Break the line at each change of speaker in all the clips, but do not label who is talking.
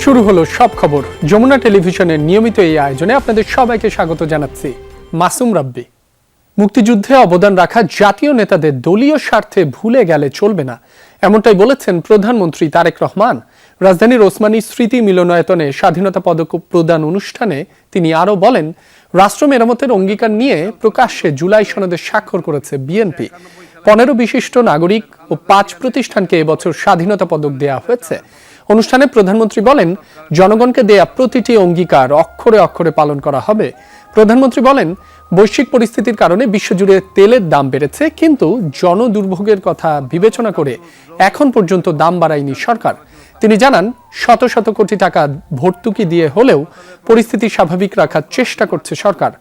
শুরু হলো সব খবর। যমুনা টেলিভিশনের নিয়মিত এই আয়োজনে আপনাদের সবাইকে স্বাগত জানাচ্ছি। মাসুম রাব্বি। মুক্তিযুদ্ধে অবদান রাখা জাতীয় নেতাদের দলীয় স্বার্থে ভুলে গেলে চলবে না, এমনটাই বলেছেন প্রধানমন্ত্রী তারেক রহমান। রাজধানীর ওসমানী স্মৃতি মিলনায়তনে স্বাধীনতা পদক প্রদান অনুষ্ঠানে তিনি আরও বলেন, রাষ্ট্র মেরামতের অঙ্গীকার নিয়ে প্রকাশ্যে জুলাই সনদে স্বাক্ষর করেছে বিএনপি। 15 বিশিষ্ট নাগরিক ও 5 প্রতিষ্ঠানকে এবছর স্বাধীনতা পদক দেয়া হয়েছে। অনুষ্ঠানে প্রধানমন্ত্রী বলেন, জনগণকে দেয়া প্রতিটি অঙ্গীকার অক্ষরে অক্ষরে পালন করা হবে। প্রধানমন্ত্রী বলেন, বৈশ্বিক পরিস্থিতির কারণে বিশ্বজুড়ে তেলের দাম বেড়েছে, কিন্তু জনদুর্ভোগের কথা বিবেচনা করে এখন পর্যন্ত দাম বাড়ায়নি সরকার। তিনি জানান, শত শত কোটি টাকা ভর্তুকি দিয়ে হলেও পরিস্থিতি স্বাভাবিক রাখার চেষ্টা করছে সরকার।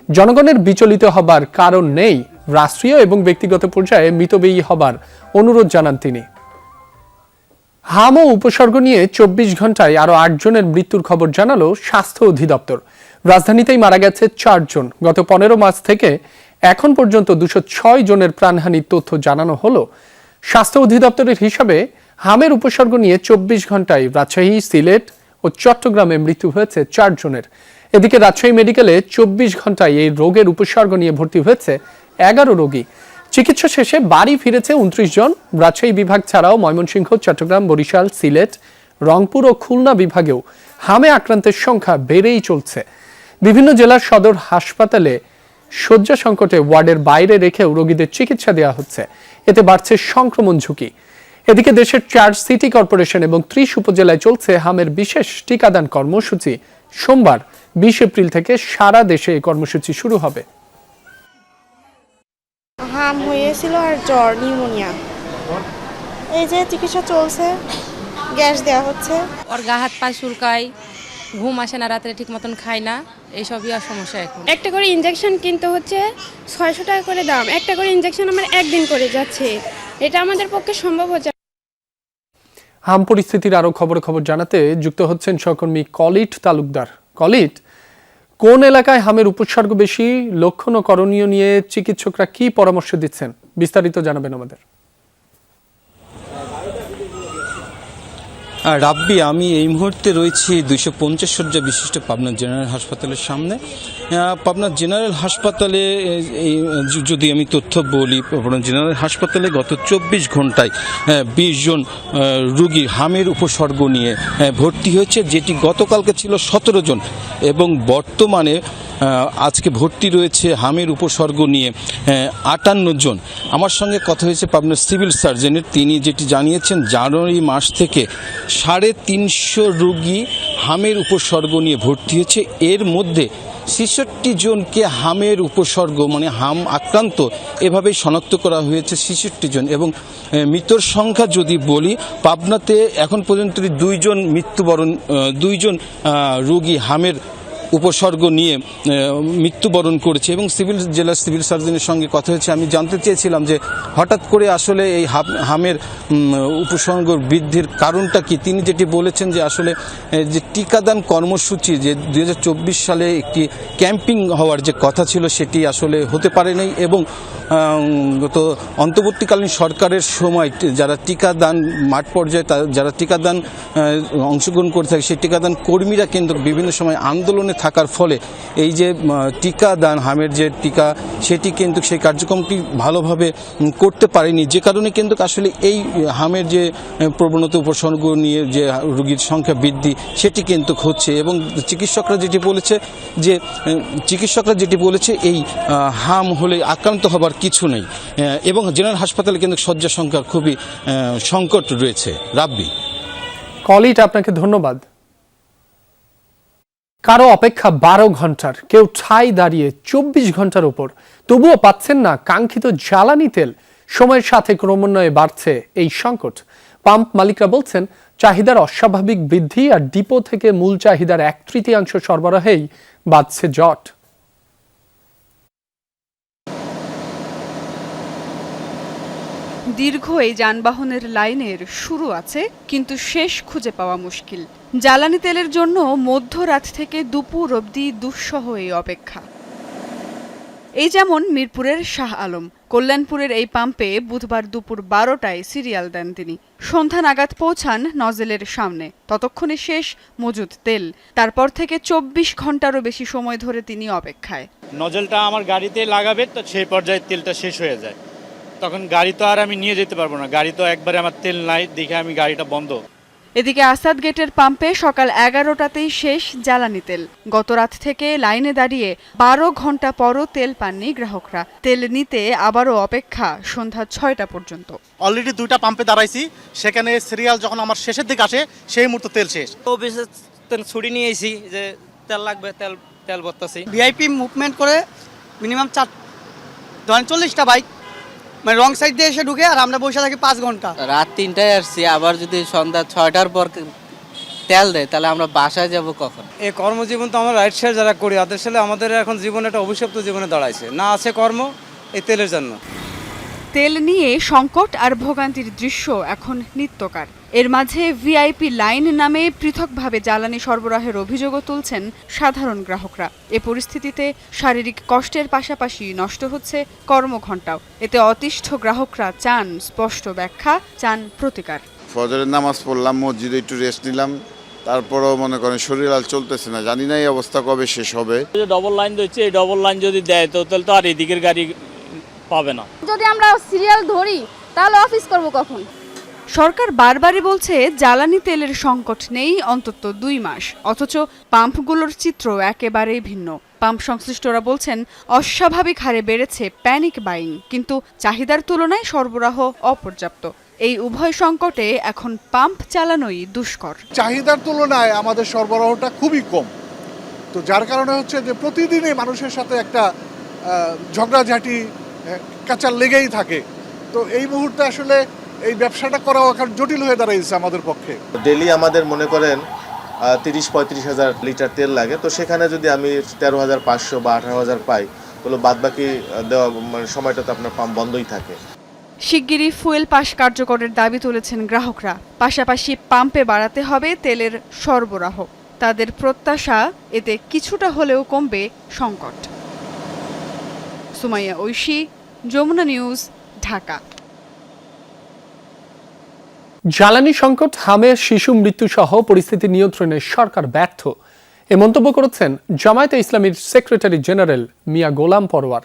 জনগণের বিচলিত হবার কারণ নেই। রাষ্ট্রীয় এবং ব্যক্তিগত পর্যায়ে মিতব্যয়ী হবার অনুরোধ জানান তিনি। হাম ও উপসর্গ নিয়ে 24 ঘন্টায় আরো 8 জনের মৃত্যুর খবর জানালো স্বাস্থ্য অধিদপ্তর। রাজধানীতেই মারা গেছে 4 জন। গত 15 মাস থেকে এখন পর্যন্ত 206 জনের প্রাণহানির তথ্য জানানো হলো। স্বাস্থ্য অধিদপ্তরের হিসাবে হামের উপসর্গ নিয়ে 24 ঘন্টায় রাজশাহী, সিলেট ও চট্টগ্রামে মৃত্যু হয়েছে 4 জনের। এদিকে রাজশাহী মেডিকেলে 24 ঘন্টায় এই রোগের উপসর্গ নিয়ে ভর্তি হয়েছে 11 রোগী। চিকিৎসা শেষে বাড়ি ফিরেছে 29 জন। রাজশাহী বিভাগ ছাড়াও ময়মনসিংহ, চট্টগ্রাম, বরিশাল, সিলেট, রংপুর ও খুলনা বিভাগেও হামে আক্রান্তের সংখ্যা বেড়েই চলছে। বিভিন্ন জেলার সদর হাসপাতালে শয্যা সংকটে ওয়ার্ডের বাইরে রেখেও রোগীদের চিকিৎসা দেওয়া হচ্ছে। এতে বাড়ছে সংক্রমণ ঝুঁকি। এদিকে দেশের 4 সিটি কর্পোরেশন এবং 30 উপজেলায় চলছে হামের বিশেষ টিকাদান কর্মসূচি। সোমবার 20 এপ্রিল থেকে সারা দেশে এই কর্মসূচি শুরু হবে।
হাম হয়েছিল আর জ্বর, নিউমোনিয়া। এই যে চিকিৎসা চলছে, গ্যাস দেওয়া হচ্ছে।
ওর গা হাত পা চুলকায়, ঘুম আসে না, রাত্রে ঠিক মতন খায় না, এইসবই আর সমস্যা। এখন
একটা করে ইনজেকশন কিনতে হচ্ছে 600 টাকা করে দাম। একটা করে ইনজেকশন আমার একদিন করে যাচ্ছে। এটা আমাদের পক্ষে সম্ভব হচ্ছে।
হাম পরিস্থিতির আরো খবর জানাতে যুক্ত হচ্ছেন সহকর্মী কলিট তালুকদার। কলিট, কোন এলাকায় হামের উপসর্গ বেশি, লক্ষণ ও করণীয় নিয়ে চিকিৎসকরা কি পরামর্শ দিচ্ছেন, বিস্তারিত জানাবেন আমাদের।
রাব্বি, আমি এই মুহূর্তে রয়েছি 250 শয্যা বিশিষ্ট পাবনা জেনারেল হাসপাতালের সামনে। পাবনা জেনারেল হাসপাতালে যদি আমি তথ্য বলি, পাবনা জেনারেল হাসপাতালে গত 24 ঘন্টায় 20 জন রোগী হামের উপসর্গ নিয়ে ভর্তি হয়েছে, যেটি গতকালকে ছিল 17 জন এবং বর্তমানে আজকে ভর্তি রয়েছে হামের উপসর্গ নিয়ে 58 জন। আমার সঙ্গে কথা হয়েছে পাবনার সিভিল সার্জনের। তিনি যেটি জানিয়েছেন, জানুয়ারি মাস থেকে 350 রোগী হামের উপসর্গ নিয়ে ভর্তি হয়েছে। এর মধ্যে 66 জনকে হামের উপসর্গ মানে হাম আক্রান্ত এভাবেই শনাক্ত করা হয়েছে 66 জন। এবং মৃত্যুর সংখ্যা যদি বলি, পাবনাতে এখন পর্যন্ত 2 জন রোগী হামের উপসর্গ নিয়ে মৃত্যুবরণ করেছে। এবং জেলার সিভিল সার্জনের সঙ্গে কথা হয়েছে। আমি জানতে চেয়েছিলাম যে হঠাৎ করে আসলে এই হামের উপসর্গ বৃদ্ধির কারণটা কি। তিনি যেটি বলেছেন যে আসলে যে টিকাদান কর্মসূচি যে 2024 সালে একটি ক্যাম্পিং হওয়ার যে কথা ছিল, সেটি আসলে হতে পারে নাই। এবং গত অন্তর্বর্তীকালীন সরকারের সময় যারা টিকাদান মাঠ পর্যায়ে যারা টিকাদান অংশগ্রহণ করে থাকে, সেই টিকাদান কর্মীরা কিন্তু বিভিন্ন সময় আন্দোলনে থাকার ফলে এই যে টিকাদান হামের যে টিকা, সেটি কিন্তু সেই কার্যক্রমটি ভালোভাবে করতে পারেনি, যে কারণে কিন্তু আসলে এই হামের যে প্রবণতা উপসর্গ নিয়ে যে রোগীর সংখ্যা বৃদ্ধি, সেটি কিন্তু হচ্ছে। এবং চিকিৎসকরা যেটি বলেছে এই হাম হলে আক্রান্ত হবার কিছু নেই। এবং জেনারেল হাসপাতালে কিন্তু শয্যা সংখ্যা খুবই সংকট রয়েছে। রাব্বি,
কলিট, আপনাকে ধন্যবাদ। কারো অপেক্ষা 12 ঘন্টার, কেউ ঠাই দাঁড়িয়ে 24 ঘন্টার উপর, তবুও পাচ্ছেন না কাঙ্ক্ষিত জ্বালানি তেল। সময়ের সাথে ক্রমান্বয়ে বাড়ছে এই সংকট। পাম্প মালিকরা বলছেন, চাহিদার অস্বাভাবিক বৃদ্ধি আর ডিপো থেকে মূল চাহিদার 1/3 সরবরাহেই বাড়ছে জট।
দীর্ঘ এই যানবাহনের লাইনের শুরু আছে, কিন্তু শেষ খুঁজে পাওয়া মুশকিল। জ্বালানি তেলের জন্য মধ্যরাত থেকে দুপুর অবধি দুঃসহ এই অপেক্ষা। এই যেমন মিরপুরের শাহ আলম। কল্যাণপুরের এই পাম্পে বুধবার দুপুর 12টায় সিরিয়াল দেন তিনি। সন্ধ্যা নাগাদ পৌঁছান নজেলের সামনে, ততক্ষণে শেষ মজুদ তেল। তারপর থেকে 24 ঘন্টারও বেশি সময় ধরে তিনি অপেক্ষায়।
নজলটা আমার গাড়িতে লাগাবে, তো সেই পর্যায়ে তেলটা শেষ হয়ে যায়। তখন গাড়ি তো আর আমি নিয়ে যেতে পারবো না, গাড়ি তো একবারে আমার তেল নাই, দেখে আমি গাড়িটা বন্ধ।
এদিকে আসাদ গেটের পাম্পে সকাল 11টাতেই শেষ জ্বালানি তেল। গত রাত থেকে লাইনে দাঁড়িয়ে 12 ঘন্টা পরও তেল পাননি গ্রাহকরা। তেল নিতে আবারও অপেক্ষা সন্ধ্যা 6টা পর্যন্ত।
অলরেডি 2টা পাম্পে দাঁড়াইছি, সেখানে সিরিয়াল যখন আমার শেষের দিকে আসে সেই মুহূর্তে তেল শেষ।
তো বিশেষ ছুটি নিয়ে এসেছি যে তেল লাগবে, তেল ভরতেছি।
ভিআইপি মুভমেন্ট করে মিনিমাম 40টা বাইক মানে রং সাইড দিয়ে এসে ঢুকে, আর আমরা বসে থাকি 5 ঘন্টা।
রাত 3টায় আসছি, আবার যদি সন্ধ্যা 6টার পর তেল দেয় তাহলে আমরা বাসায় যাব কখন?
এই কর্মজীবন তো আমরা রাইড শেয়ার যারা করি তাদের সাথে আমাদের এখন জীবনে একটা অভিশপ্ত জীবনে দাঁড়াইছে, না আছে কর্ম এই তেলের জন্য।
তেল নিয়ে সংকট আর ভোগান্তির দৃশ্য এখন নিত্যকার। এর মাঝে ভিআইপি লাইন নামে পৃথকভাবে জ্বালানি সরবরাহের অভিযোগও তুলছেন সাধারণ গ্রাহকরা। এ পরিস্থিতিতে শারীরিক কষ্টের পাশাপাশি নষ্ট হচ্ছে কর্মঘণ্টাও। এতে অতিষ্ঠ গ্রাহকরা চান স্পষ্ট ব্যাখ্যা, চান প্রতিকার।
ফজরের নামাজ পড়লাম, মসজিদে একটু রেস্ট নিলাম, তারপরেও মনে করেন শরীর আর চলতেছে না, জানি না এই অবস্থা কবে শেষ হবে।
ডবল লাইন দিচ্ছে, এই ডবল লাইন যদি দেয় তো তাহলে তো আর এদিকের গাড়ি পাবে না।
যদি আমরা সিরিয়াল ধরি তাহলে অফিস করব কখন?
সরকার বারবারই বলছে জ্বালানি তেলের সংকট নেই অন্তত 2 মাস, অথচ পাম্পগুলোর চিত্র একেবারেই ভিন্ন। পাম্প সংশ্লিষ্টরা বলছেন অস্বাভাবিক হারে বেড়েছে প্যানিক বাইং, কিন্তু চাহিদার তুলনায় সরবরাহ অপর্যাপ্ত। এই উভয় সংকটে এখন পাম্প চালানোই দুষ্কর।
চাহিদার তুলনায় আমাদের সরবরাহটা খুবই কম, তো যার কারণে হচ্ছে যে প্রতিদিনই মানুষের সাথে একটা ঝগড়াঝাটি কাঁচা লেগেই থাকে। তো এই মুহূর্তে আসলে এই ব্যবসাটা করা এখন জটিল হয়ে দাঁড়িয়েছে আমাদের পক্ষে।
ডেলি আমাদের মনে করেন 30-35 হাজার লিটার তেল লাগে, তো সেখানে যদি আমি 13,500 বা 18,000 পাই, তাহলে বাদবাকি দেওয়া মানে সময়টা তো আপনার পাম্প বন্ধই থাকে।
শিগগিরই ফুয়েল পাস কার্যকরের দাবি তুলেছেন গ্রাহকরা। পাশাপাশি পাম্পে বাড়াতে হবে তেলের সরবরাহ। তাদের প্রত্যাশা এতে কিছুটা হলেও কমবে সংকট। সুমাইয়া ঐশী, যমুনা নিউজ, ঢাকা।
জ্বালানি সংকট, হামে শিশু মৃত্যু সহ পরিস্থিতি নিয়ন্ত্রণে সরকার ব্যর্থ, এ মন্তব্য করেছেন জামায়াতে ইসলামীর সেক্রেটারি জেনারেল মিয়া গোলাম পরোয়ার।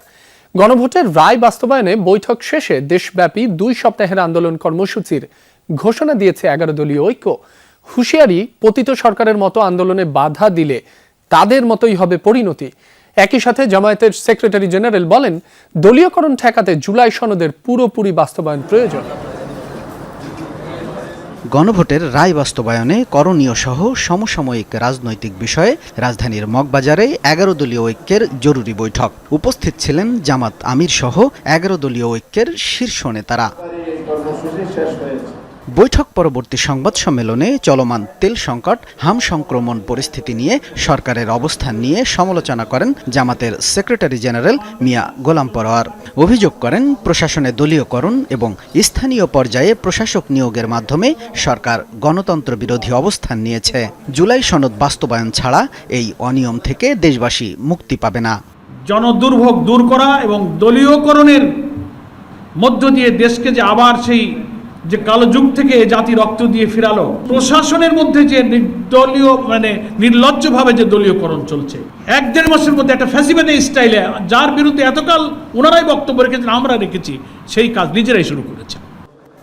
গণভোটের রায় বাস্তবায়নে বৈঠক শেষে দেশব্যাপী 2 সপ্তাহের আন্দোলন কর্মসূচির ঘোষণা দিয়েছে 11 দলীয় ঐক্য। হুঁশিয়ারি, পতিত সরকারের মতো আন্দোলনে বাধা দিলে তাদের মতোই হবে পরিণতি। একই সাথে জামায়াতের সেক্রেটারি জেনারেল বলেন, দলীয়করণ ঠেকাতে জুলাই সনদের পুরোপুরি বাস্তবায়ন প্রয়োজন।
গণভোটের রায় বাস্তবায়নে করণীয় সহ সমসাময়িক রাজনৈতিক বিষয়ে রাজধানীর মগবাজারে 11 দলীয় ঐক্যের জরুরি বৈঠক। উপস্থিত ছিলেন জামাত আমির সহ 11 দলীয় ঐক্যের শীর্ষ নেতারা। বৈঠক পরবর্তী সংবাদ সম্মেলনে চলমান তেল সংকট, হাম সংক্রমণ পরিস্থিতি নিয়ে সরকারের অবস্থান নিয়ে সমালোচনা করেন জামাতের সেক্রেটারি জেনারেল মিয়া গোলাম পরোয়ার। অভিযোগ করেন, প্রশাসনে দলীয়করণ এবং স্থানীয় পর্যায়ে প্রশাসক নিয়োগের মাধ্যমে সরকার গণতন্ত্র বিরোধী অবস্থান নিয়েছে। জুলাই সনদ বাস্তবায়ন ছাড়া এই অনিয়ম থেকে দেশবাসী মুক্তি পাবে না।
জনদুর্ভোগ দূর করা এবং দলীয়করণের মধ্য দিয়ে দেশকে যে আবার সেই যে কালো যুগ থেকে জাতি রক্ত দিয়ে ফিরালো, প্রশাসনের মধ্যে যে দলীয় মানে নির্লজ্জভাবে যে দলীয়করণ চলছে, 1-1.5 মাসের মধ্যে একটা ফ্যাসিবাদী স্টাইলে, যার বিরুদ্ধে এতকাল ওনারাই বক্তব্য রেখেছেন, আমরা রেখেছি, সেই কাজ নিজেরাই শুরু করেছে।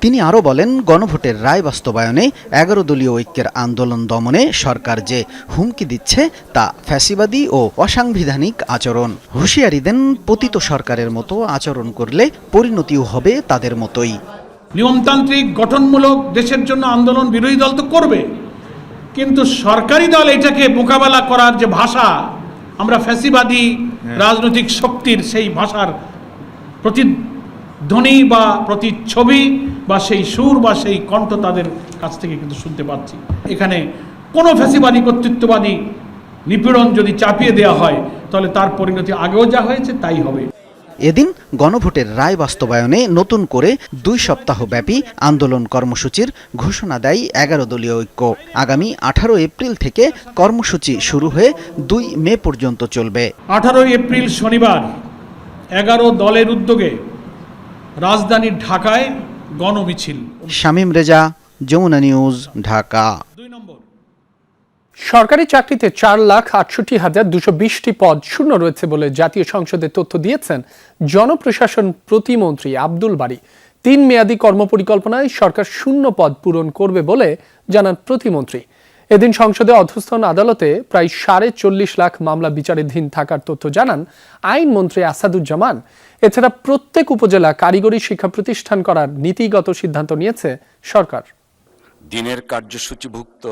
তিনি আরও বলেন, গণভোটের রায় বাস্তবায়নে 11 দলীয় ঐক্যের আন্দোলন দমনে সরকার যে হুমকি দিচ্ছে তা ফ্যাসিবাদী ও অসাংবিধানিক আচরণ। হুঁশিয়ারি দেন, পতিত সরকারের মতো আচরণ করলে পরিণতিও হবে তাদের মতোই।
নিয়মতান্ত্রিক গঠনমূলক দেশের জন্য আন্দোলন বিরোধী দল তো করবে, কিন্তু সরকারি দল এটাকে মোকাবেলা করার যে ভাষা, আমরা ফ্যাসিবাদী রাজনৈতিক শক্তির সেই ভাষার প্রতিধ্বনি বা প্রতিচ্ছবি বা সেই সুর বা সেই কণ্ঠ তাদের কাছ থেকে কিন্তু শুনতে পাচ্ছি। এখানে কোনো ফ্যাসিবাদী কর্তৃত্ববাদী নিপীড়ন যদি চাপিয়ে দেওয়া হয়, তাহলে তার পরিণতি আগেও যা হয়েছে তাই হবে।
এদিন গণভোটের রায় বাস্তবায়নে নতুন করে 2 সপ্তাহব্যাপী আন্দোলন কর্মসূচির ঘোষণা দেয় 11 দলীয় ঐক্য। আগামী 18 এপ্রিল থেকে কর্মসূচি শুরু হয়ে 2 মে পর্যন্ত চলবে।
18 এপ্রিল শনিবার 11 দলের উদ্যোগে রাজধানী ঢাকায় গণমিছিল।
শামীম রেজা, যমুনা নিউজ, ঢাকা।
সরকারি চাকরিতে 4,68,220টি পদ শূন্য রয়েছে বলে জাতীয় সংসদে তথ্য দিয়েছেন জনপ্রশাসন প্রতিমন্ত্রী আব্দুল বারী। 3 মেয়াদী কর্মপরিকল্পনায় সরকার শূন্য পদ পূরণ করবে বলে জানান প্রতিমন্ত্রী। এদিন সংসদে অধস্তন আদালতে প্রায় ৪.৫ লাখ মামলা বিচারাধীন থাকার তথ্য জানান আইনমন্ত্রী আসাদুজ্জামান। এছাড়া প্রত্যেক উপজেলা কারিগরি শিক্ষা প্রতিষ্ঠান করার নীতিগত সিদ্ধান্ত নিয়েছে সরকার।
দিনের কার্যসূচিভুক্ত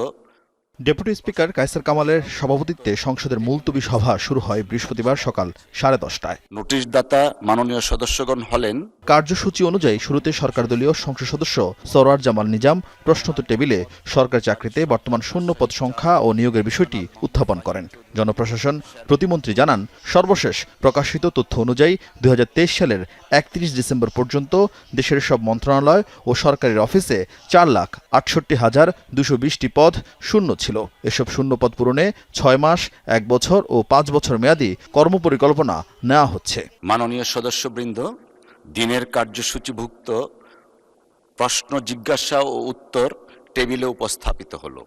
ডেপুটি স্পিকার কায়সার কামালের সভাপতিত্বে সংসদের মুলতবি সভা শুরু হয় বৃহস্পতিবার সকাল 10:30টায়।
নোটিশদাতা মাননীয় সদস্যগণ হলেন।
কার্যসূচি অনুযায়ী শুরুতে সরকারদলীয় সংসদ সদস্য সরওয়ার জামাল নিজাম প্রশ্নোত্তর টেবিলে সরকারি চাকরিতে বর্তমান শূন্য পদ সংখ্যা ও নিয়োগের বিষয়টি উত্থাপন করেন। জনপ্রশাসন প্রতিমন্ত্রী জানান, সর্বশেষ প্রকাশিত তথ্য অনুযায়ী 2023 সালের 31 ডিসেম্বর পর্যন্ত দেশের সব মন্ত্রণালয় ও সরকারি অফিসে 4,68,220টি পদ শূন্য ছিল। এসব শূন্য পদ পূরণে 6 মাস, 1 বছর ও 5 বছর মেয়াদী কর্মপরিকল্পনা নেওয়া হচ্ছে।
মাননীয় সদস্যবৃন্দ, দিনের কার্যসূচিভুক্ত প্রশ্ন জিজ্ঞাসা ও উত্তর টেবিলে উপস্থাপিত হলো।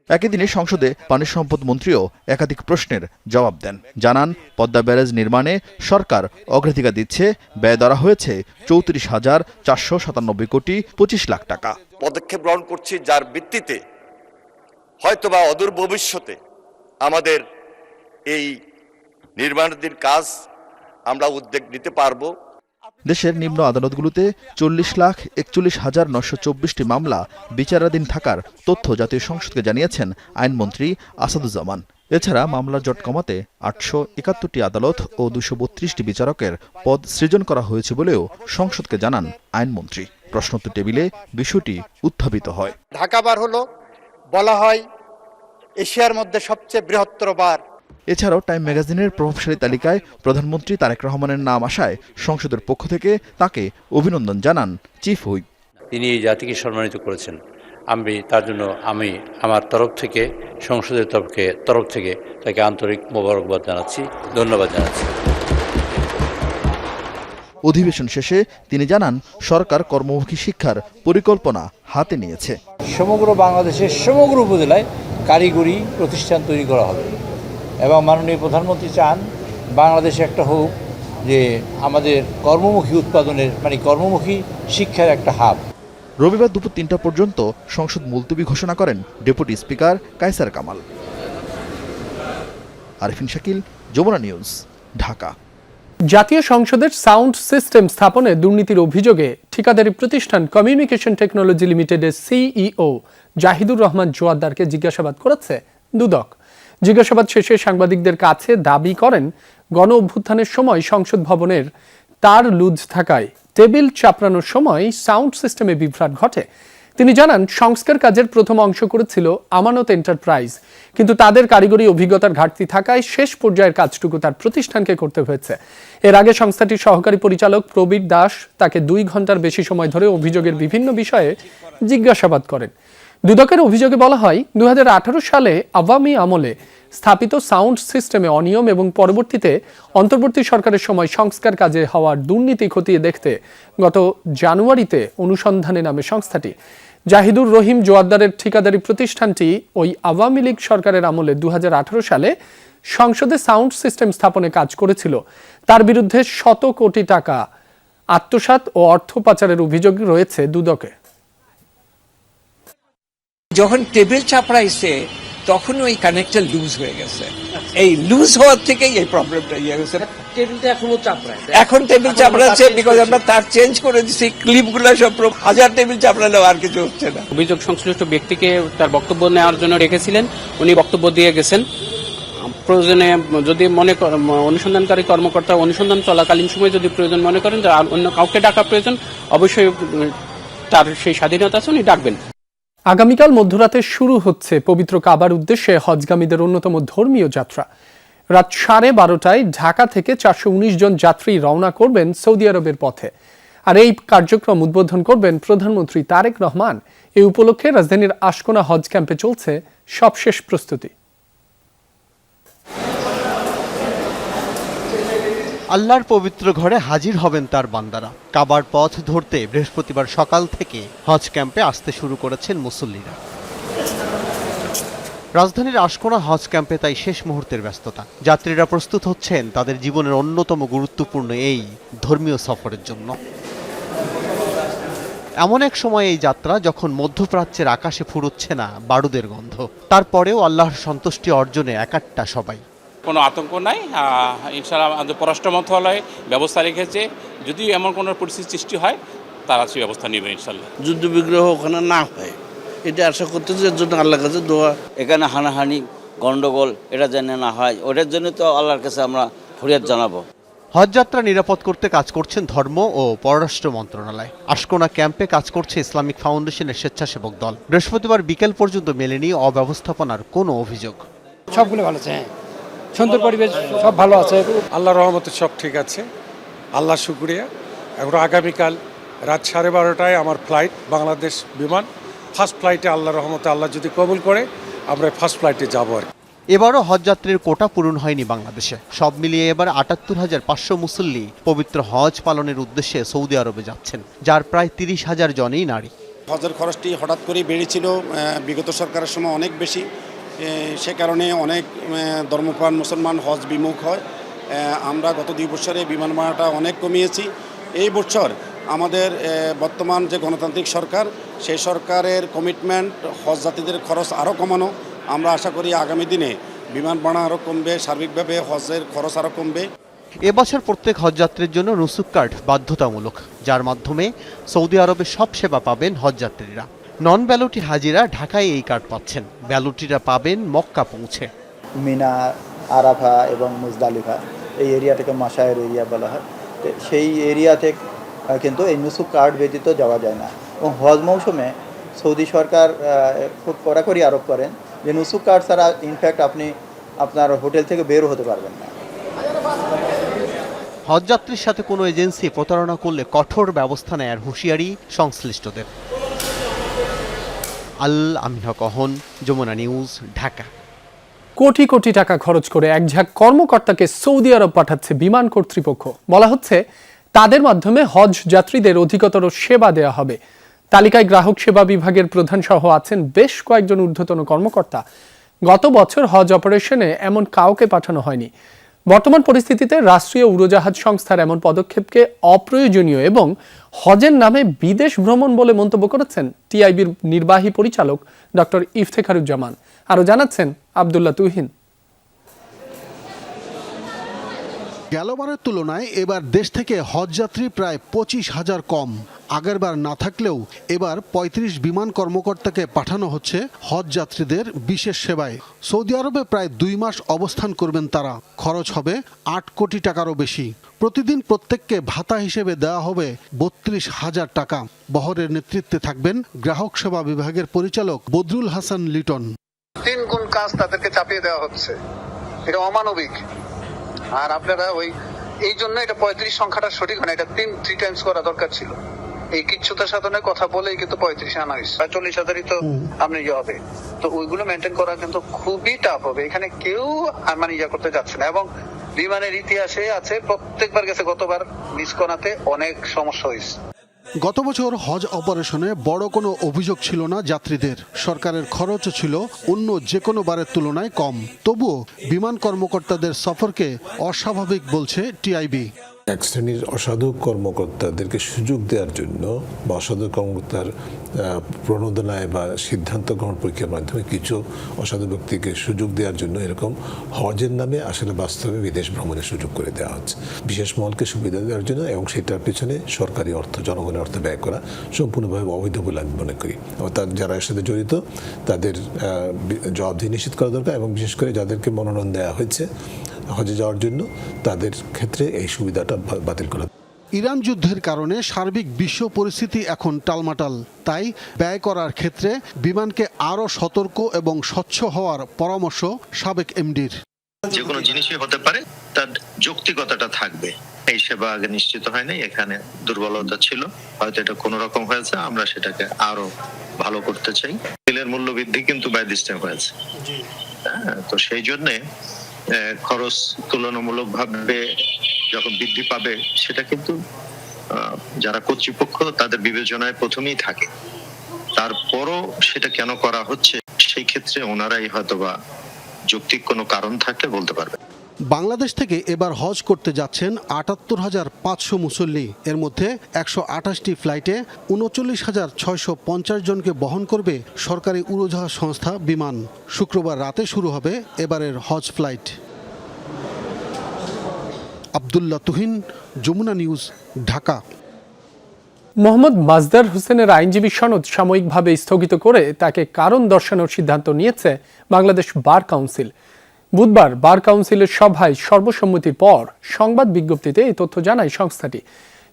একই দিনে সংসদে পানি সম্পদ মন্ত্রীও একাধিক প্রশ্নের জবাব দেন। জানান, পদ্মা ব্যারেজ নির্মাণে সরকার অগ্রাধিকার দিচ্ছে। ব্যয় ধরা হয়েছে 34,497 কোটি 25 লাখ টাকা।
পদক্ষেপ গ্রহণ করছি যার ভিত্তিতে হয়তোবা অদূর ভবিষ্যতে আমাদের এই নির্মাণাধীন কাজ আমরা উদ্যোগ নিতে পারবো।
দেশের নিম্ন আদালতগুলোতে 40,41,924টি মামলা বিচারাধীন থাকার তথ্য জাতীয় সংসদকে জানিয়েছেন আইনমন্ত্রী আসাদুজ্জামান। এছাড়া মামলার জট কমাতে 871টি আদালত ও 232টি বিচারকের পদ সৃজন করা হয়েছে বলেও সংসদকে জানান আইনমন্ত্রী। প্রশ্নোত্তর টেবিলে বিষয়টি উত্থাপিত হয়।
ঢাকা বার হলো, বলা হয় এশিয়ার মধ্যে সবচেয়ে বৃহত্তর বার।
এছাড়াও টাইম ম্যাগাজিনের প্রভাবশালী তালিকায় প্রধানমন্ত্রী তারেক রহমানের নাম আসায় সংসদের পক্ষ থেকে তাকে অভিনন্দন জানান চিফ হুইপ।
তিনি এই জাতিকে সম্মানিত করেছেন। আমি তার জন্য আমার তরফ থেকে, সংসদের তরফ থেকে তাকে আন্তরিক মোবারকবাদ জানাচ্ছি, ধন্যবাদ জানাচ্ছি।
অধিবেশন শেষে তিনি জানান, সরকার কর্মমুখী শিক্ষার পরিকল্পনা হাতে নিয়েছে।
সমগ্র বাংলাদেশের সমগ্র উপজেলায় কারিগরি প্রতিষ্ঠান তৈরি করা হবে এবং মাননীয় প্রধানমন্ত্রী চান বাংলাদেশে একটা হোক যে আমাদের কর্মমুখী উৎপাদনের কর্মমুখী শিক্ষার একটা হাব।
রবিবার দুপুর 3টা পর্যন্ত সংসদ মুলতবি ঘোষণা করেন deputy speaker Kaiser Kamal. Arifin Shakil, Jamuna news, Dhaka.
জাতীয় সংসদের সাউন্ড সিস্টেম স্থাপনে দুর্নীতির অভিযোগে ঠিকাদারি প্রতিষ্ঠান কমিউনিকেশন টেকনোলজি লিমিটেডের সিইও জাহিদুর রহমান জোয়ারদারকে জিজ্ঞাসাবাদ করেছে দুদক। জিজ্ঞাসাবাদ শেষে সাংবাদিকদের কাছে দাবি করেন, গণ অভ্যুত্থানের সময় সংসদ ভবনের তার লুজ থাকায় টেবিল চাপড়ানোর সময় সাউন্ড সিস্টেমে বিভ্রাট ঘটে। তিনি জানান, সংস্কার কাজের প্রথম অংশ করেছিল আমানত এন্টারপ্রাইজ, কিন্তু তাদের কারিগরি অভিজ্ঞতার ঘাটতি থাকায় শেষ পর্যায়ের কাজটুকু তার প্রতিষ্ঠানকে করতে হয়েছে। এর আগে সংস্থাটির সহকারী পরিচালক প্রবীর দাস তাকে 2 ঘন্টার বেশি সময় ধরে অভিযোগের বিভিন্ন বিষয়ে জিজ্ঞাসাবাদ করেন। দুদকের অভিযোগে বলা হয়, 2018 সালে আওয়ামী আমলে স্থাপিত সাউন্ড সিস্টেমে অনিয়ম এবং পরবর্তীতে অন্তর্বর্তী সরকারের সময় সংস্কার কাজে হওয়ার দুর্নীতি খতিয়ে দেখতে গত জানুয়ারিতে অনুসন্ধানে নামে সংস্থাটি। জাহিদুর রহিম জোয়ারদারের ঠিকাদারি প্রতিষ্ঠানটি ওই আওয়ামী লীগ সরকারের আমলে 2018 সালে সংসদে সাউন্ড সিস্টেম স্থাপনে কাজ করেছিল। তার বিরুদ্ধে শত কোটি টাকা আত্মসাৎ ও অর্থ পাচারের অভিযোগ রয়েছে দুদকে।
যখন টেবিল চাপড়াইছে তখন ওই কানেক্টর লুজ হয়ে গেছে। এই লুজ হওয়ার থেকেই এই প্রবলেমটা গেছে। টেবিলটা এখনো চাপড়াইছে, এখন টেবিল চাপড়াচ্ছে বিকজ আমরা তার চেঞ্জ করে দিচ্ছি, ক্লিপগুলো সব 1000 টেবিল চাপড়ালেও আর কিছু হচ্ছে না।
অভিযোগ সংশ্লিষ্ট ব্যক্তিকে তার বক্তব্য নেওয়ার জন্য রেখেছিলেন, উনি বক্তব্য দিয়ে গেছেন। প্রয়োজনে যদি অনুসন্ধানকারী কর্মকর্তা অনুসন্ধান চলাকালীন সময় যদি প্রয়োজন মনে করেন যে অন্য কাউকে ডাকা প্রয়োজন, অবশ্যই তার সেই স্বাধীনতা আছে, উনি ডাকবেন।
আগামীকাল মধ্যরাতে শুরু হচ্ছে পবিত্র কাবার উদ্দেশ্যে হজগামীদের অন্যতম ধর্মীয় যাত্রা। রাত 12:30টায় ঢাকা থেকে 419 জন যাত্রী রওনা করবেন সৌদি আরবের পথে। আর এই কার্যক্রম উদ্বোধন করবেন প্রধানমন্ত্রী তারেক রহমান। এই উপলক্ষে রাজধানীর আশকোনা হজ ক্যাম্পে চলছে সবশেষ প্রস্তুতি।
আল্লাহর পবিত্র ঘরে হাজির হবেন তার বান্দারা। কাবার পথ ধরতে বৃহস্পতিবার সকাল থেকে হজ ক্যাম্পে আসতে শুরু করেছেন মুসল্লিরা। রাজধানীর আশকোনা হজ ক্যাম্পে তাই শেষ মুহূর্তের ব্যস্ততা। যাত্রীরা প্রস্তুত হচ্ছেন তাদের জীবনের অন্যতম গুরুত্বপূর্ণ এই ধর্মীয় সফরের জন্য। এমন এক সময় এই যাত্রা যখন মধ্যপ্রাচ্যের আকাশে ফুরুচ্ছে না বারুদের গন্ধ। তারপরেও আল্লাহর সন্তুষ্টি অর্জনে একাট্টা সবাই।
কোনো আতঙ্ক নাই, ইনশাআল্লাহ আমাদের পররাষ্ট্র মন্ত্রণালয় ব্যবস্থা রেখেছে, যদি এমন কোনো পরিস্থিতি সৃষ্টি হয় তারা সেই ব্যবস্থা নেবে ইনশাআল্লাহ।
যুদ্ধ বিগ্রহ ওখানে না হয় এটা আশা করতেছে, এর জন্য আল্লাহর কাছে দোয়া।
এখানে হানাহানি গন্ডগোল এটা যেন না হয়, ওটার জন্য তো আল্লাহর কাছে আমরা ফরিয়াদ জানাবো।
হজযাত্রা নিরাপদ করতে কাজ করছেন ধর্ম ও পররাষ্ট্র মন্ত্রণালয়। আশকোনা ক্যাম্পে কাজ করছে ইসলামিক ফাউন্ডেশনের স্বেচ্ছাসেবক দল। বৃহস্পতিবার বিকেল পর্যন্ত মেলেনি অব্যবস্থাপনার কোনো অভিযোগ।
সবগুলো ভালো আছে, সুন্দর পরিবেশ, সব ভালো আছে।
আল্লাহর রহমতে সব ঠিক আছে, আল্লাহ শুকরিয়া। এখন আগামীকাল রাত 12:30টায় আমার ফ্লাইট, বাংলাদেশ বিমান ফার্স্ট ফ্লাইটে, আল্লাহর রহমতে আল্লাহ যদি কবুল করে আমরা ফার্স্ট ফ্লাইটে যাবো আর।
এবারও হজযাত্রীর কোটা পূরণ হয়নি বাংলাদেশে। সব মিলিয়ে এবার ৭৮,৫০০ মুসল্লি পবিত্র হজ পালনের উদ্দেশ্যে সৌদি আরবে যাচ্ছেন, যার প্রায় ৩০,০০০ জনই নারী।
হজের খরচটি হঠাৎ করেই বেড়েছিল, বিগত সরকারের সময় অনেক বেশি, সে কারণে অনেক ধর্মপ্রাণ মুসলমান হজ বিমুখ হয়। আমরা গত 2 বছরে বিমান ভাড়াটা অনেক কমিয়েছি। এই বছর আমাদের বর্তমান যে গণতান্ত্রিক সরকার, সেই সরকারের কমিটমেন্ট হজ যাত্রীদের খরচ আরও কমানো। আমরা আশা করি আগামী দিনে বিমান ভাড়া আরও কমবে, সার্বিকভাবে হজের খরচ আরও কমবে।
এবছর প্রত্যেক হজযাত্রীর জন্য নুসুক কার্ড বাধ্যতামূলক, যার মাধ্যমে সৌদি আরবে সব সেবা পাবেন হজযাত্রীরা। নন ব্যালটি হাজিরা ঢাকায় এই কার্ড পাচ্ছেন, ব্যালটিরা পাবেন মক্কা পৌঁছে।
মিনা, আরাফা এবং মুজদালিফা এই এরিয়াটাকে মাশায়ের এরিয়া বলা হয়। সেই এরিয়াতে কিন্তু এই নুসুক কার্ড ব্যতীত যাওয়া যায় না। এবং হজ মৌসুমে সৌদি সরকার খুব কড়াকড়ি আরোপ করেন যে নুসুক কার্ড ছাড়া ইনফ্যাক্ট আপনি আপনার হোটেল থেকে বেরও হতে পারবেন না।
হজযাত্রীর সাথে কোনো এজেন্সি প্রতারণা করলে কঠোর ব্যবস্থা নেয়ার হুঁশিয়ারি সংশ্লিষ্টদের। আমিন হক অহন, যমুনা নিউজ, ঢাকা।
কোটি কোটি টাকা খরচ করে একঝাঁক কর্মকর্তাকে সৌদি আরব পাঠাচ্ছে বিমান কর্তৃপক্ষ। বলা হচ্ছে তাদের মাধ্যমে হজ যাত্রীদের অধিকতর সেবা দেওয়া হবে। তালিকায় গ্রাহক সেবা বিভাগের প্রধান সহ আছেন বেশ কয়েকজন ঊর্ধ্বতন কর্মকর্তা। গত বছর হজ অপারেশনে এমন কাউকে পাঠানো হয়নি। বর্তমান পরিস্থিতিতে রাষ্ট্রীয় উড়োজাহাজ সংস্থার এমন পদক্ষেপকে অপ্রয়োজনীয় এবং হজের নামে বিদেশ ভ্রমণ বলে মন্তব্য করেছেন টিআইবির নির্বাহী পরিচালক ডক্টর ইফতেখারুজ্জামান। আরও জানাচ্ছেন আব্দুল্লাহ তুহিন।
গেলবারের তুলনায় এবার দেশ থেকে হজযাত্রী প্রায় 25,000 কম। আগেরবার না থাকলেও এবার 35 বিমান কর্মকর্তাকে পাঠানো হচ্ছে হজ যাত্রীদের বিশেষ সেবায়। সৌদি আরবে প্রায় 2 মাস অবস্থান করবেন তারা। খরচ হবে 8 কোটি টাকারও বেশি। প্রতিদিন প্রত্যেককে ভাতা হিসেবে দেওয়া হবে 32,000 টাকা। বহরের নেতৃত্বে থাকবেন গ্রাহক সেবা বিভাগের পরিচালক বদরুল হাসান লিটন।
3 গুণ কাজ তাদেরকে চাপিয়ে দেওয়া হচ্ছে, এটা অমানবিক। আর আপনারা এই জন্য এটা 35 সংখ্যাটা সঠিক হয় না, এটা 3 টাইমস করা দরকার ছিল। এই কিচ্ছুতা সাধনের কথা বলেই কিন্তু 35 আনা হয়েছে। 40,000ই তো আপনি হবে, তো ওইগুলো মেনটেন করা কিন্তু খুবই টাফ হবে। এখানে কেউ করতে যাচ্ছে না। এবং বিমানের ইতিহাসে আছে প্রত্যেকবার গেছে, গতবার মিস করাতে অনেক সমস্যা হয়েছে।
গত বছর হজ অপারেশনে বড় কোনো অভিযোগ ছিল না যাত্রীদের। সরকারের খরচও ছিল অন্য যে কোনো বারের তুলনায় কম। তবুও বিমান কর্মকর্তাদের সফরকে অস্বাভাবিক বলছে টিআইবি।
এক শ্রেণীর অসাধু কর্মকর্তাদেরকে সুযোগ দেওয়ার জন্য বা অসাধু কর্মকর্তার প্রণোদনায় বা সিদ্ধান্ত গ্রহণ প্রক্রিয়ার মাধ্যমে কিছু অসাধু ব্যক্তিকে সুযোগ দেওয়ার জন্য এরকম হজের নামে আসলে বাস্তবে বিদেশ ভ্রমণের সুযোগ করে দেওয়া হচ্ছে বিশেষ মহলকে সুবিধা দেওয়ার জন্য। এবং সেটার পেছনে সরকারি অর্থ, জনগণের অর্থ ব্যয় করা সম্পূর্ণভাবে অবৈধ বলে আমি মনে করি। তার যারা এর সাথে জড়িত তাদের জবাবদিহি নিশ্চিত করা দরকার। এবং বিশেষ করে যাদেরকে মনোনয়ন দেওয়া হয়েছে হজে যাওয়ার জন্য তাদের ক্ষেত্রে এই সুবিধাটা বাতিল করা।
ইরান যুদ্ধের কারণে সার্বিক বিশ্ব পরিস্থিতি এখন টালমাটাল। তাই ব্যয় করার ক্ষেত্রে বিমানকে আরও সতর্ক এবং স্বচ্ছ হওয়ার পরামর্শ সাবেক এমডির।
যে কোনো জিনিসই হতে পারে, তার যৌক্তিকতাটা থাকবে। এই সেবা আগে নিশ্চিত হয়নি, এখানে দুর্বলতা ছিল, হয়তো এটা কোনো রকম হয়েছে, আমরা সেটাকে আরো ভালো করতে চাই। তেলের মূল্য বৃদ্ধি কিন্তু বাই দিস টাইম হয়েছে, তো সেই জন্যে খরচ তুলনামূলকভাবে যখন বৃদ্ধি পাবে সেটা কিন্তু যারা কর্তৃপক্ষ তাদের বিবেচনায় প্রথমেই থাকে। তারপরও সেটা কেন করা হচ্ছে সেই ক্ষেত্রে ওনারাই হয়তোবা যৌক্তিক কোনো কারণ থাকলে বলতে পারবে।
বাংলাদেশ থেকে এবার হজ করতে যাচ্ছেন ৭৮,৫০০ মুসল্লি। এর মধ্যে ১২৮টি ফ্লাইটে ৩৯,৬৫০ জনকে বহন করবে সরকারি উড়োজাহাজ সংস্থা বিমান। শুক্রবার রাতে শুরু হবে এবারের হজ ফ্লাইট। আব্দুল্লাহ তুহিন, যমুনা নিউজ, ঢাকা।
মোহাম্মদ মাজদার হোসেনের আইনজীবী সনদ সাময়িকভাবে স্থগিত করে তাকে কারণ দর্শানোর সিদ্ধান্ত নিয়েছে বাংলাদেশ বার কাউন্সিল। বুধবার বার কাউন্সিলের সভায় সর্বসম্মতির পর সংবাদ বিজ্ঞপ্তিতে এই তথ্য জানায় সংস্থাটি।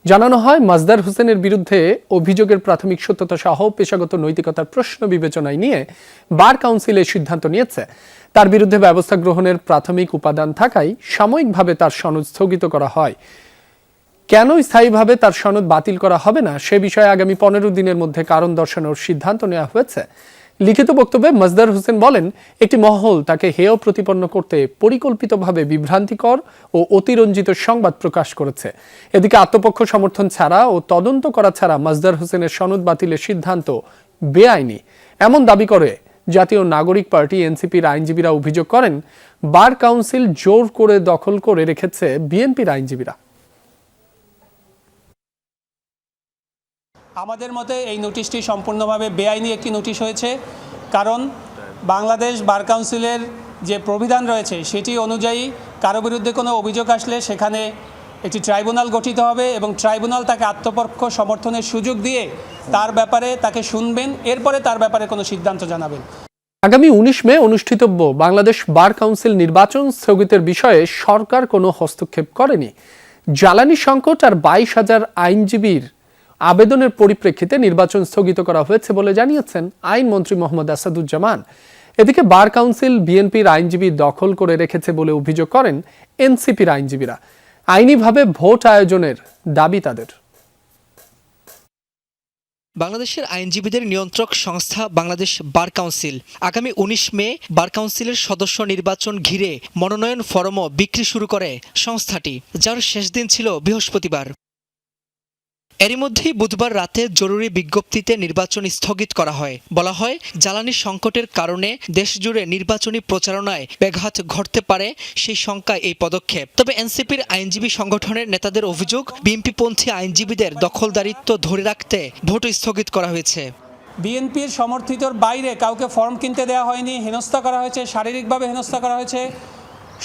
জানানো হয়, মাজদার হোসেনের বিরুদ্ধে অভিযোগের প্রাথমিক সত্যতা সহ পেশাগত নৈতিকতার প্রশ্ন বিবেচনায় নিয়ে বার কাউন্সিলের সিদ্ধান্ত নিয়েছে তার বিরুদ্ধে ব্যবস্থা গ্রহণের প্রাথমিক উপাদান থাকায় সাময়িকভাবে তার সনদ স্থগিত করা হয়। কেন স্থায়ীভাবে তার সনদ বাতিল করা হবে না সে বিষয়ে আগামী 15 দিনের মধ্যে কারণ দর্শানোর সিদ্ধান্ত নেওয়া হয়েছে। লিখিত বক্তব্যে মাজদার হোসেন বলেন, একটি মহল তাকে হেয় প্রতিপন্ন করতে পরিকল্পিতভাবে বিভ্রান্তিকর ও অতিরঞ্জিত সংবাদ প্রকাশ করেছে। এদিকে আত্মপক্ষ সমর্থন ছাড়া ও তদন্ত করা ছাড়া মাজদার হোসেনের সনদ বাতিলের সিদ্ধান্ত বেআইনি এমন দাবি করে জাতীয় নাগরিক পার্টি এনসিপির আইনজীবীরা অভিযোগ করেন, বার কাউন্সিল জোর করে দখল করে রেখেছে বিএনপির আইনজীবীরা।
আমাদের মতে এই নোটিশটি সম্পূর্ণভাবে বেআইনি একটি নোটিশ হয়েছে, কারণ বাংলাদেশ বার কাউন্সিলের যে প্রবিধান রয়েছে সেটি অনুযায়ী কারো বিরুদ্ধে কোনো অভিযোগ আসলে সেখানে একটি ট্রাইব্যুনাল গঠিত হবে এবং ট্রাইব্যুনাল তাকে আত্মপক্ষ সমর্থনের সুযোগ দিয়ে তার ব্যাপারে তাকে শুনবেন, এরপরে তার ব্যাপারে কোনো সিদ্ধান্ত জানাবেন।
আগামী 19 মে অনুষ্ঠিতব্য বাংলাদেশ বার কাউন্সিল নির্বাচন স্থগিতের বিষয়ে সরকার কোনো হস্তক্ষেপ করেনি। জ্বালানি সংকট আর 22,000 আইনজীবীর আবেদনের পরিপ্রেক্ষিতে নির্বাচন স্থগিত করা হয়েছে বলে জানিয়েছেন আইনমন্ত্রী মোহাম্মদ আসাদুজ্জামান। এদিকে বার কাউন্সিল বিএনপির আইনজীবী দখল করে রেখেছে বলে অভিযোগ করেন এনসিপির আইনজীবীরা। আইনিভাবে ভোট আয়োজনের দাবি তাদের।
বাংলাদেশের আইনজীবীদের নিয়ন্ত্রক সংস্থা বাংলাদেশ বার কাউন্সিল আগামী 19 মে বার কাউন্সিলের সদস্য নির্বাচন ঘিরে মনোনয়ন ফরমও বিক্রি শুরু করে সংস্থাটি, যার শেষ দিন ছিল বৃহস্পতিবার। এরই মধ্যেই বুধবার রাতে জরুরি বিজ্ঞপ্তিতে নির্বাচন স্থগিত করা হয়। বলা হয়, জ্বালানি সংকটের কারণে দেশজুড়ে নির্বাচনী প্রচারণায় ব্যাঘাত ঘটতে পারে, সেই শঙ্কায় এই পদক্ষেপ। তবে এনসিপির আইনজীবী সংগঠনের নেতাদের অভিযোগ, বিএনপিপন্থী আইনজীবীদের দখলদারিত্ব ধরে রাখতে ভোট স্থগিত করা হয়েছে।
বিএনপির সমর্থিতর বাইরে কাউকে ফর্ম কিনতে দেওয়া হয়নি, হেনস্থা করা হয়েছে, শারীরিকভাবে হেনস্থা করা হয়েছে।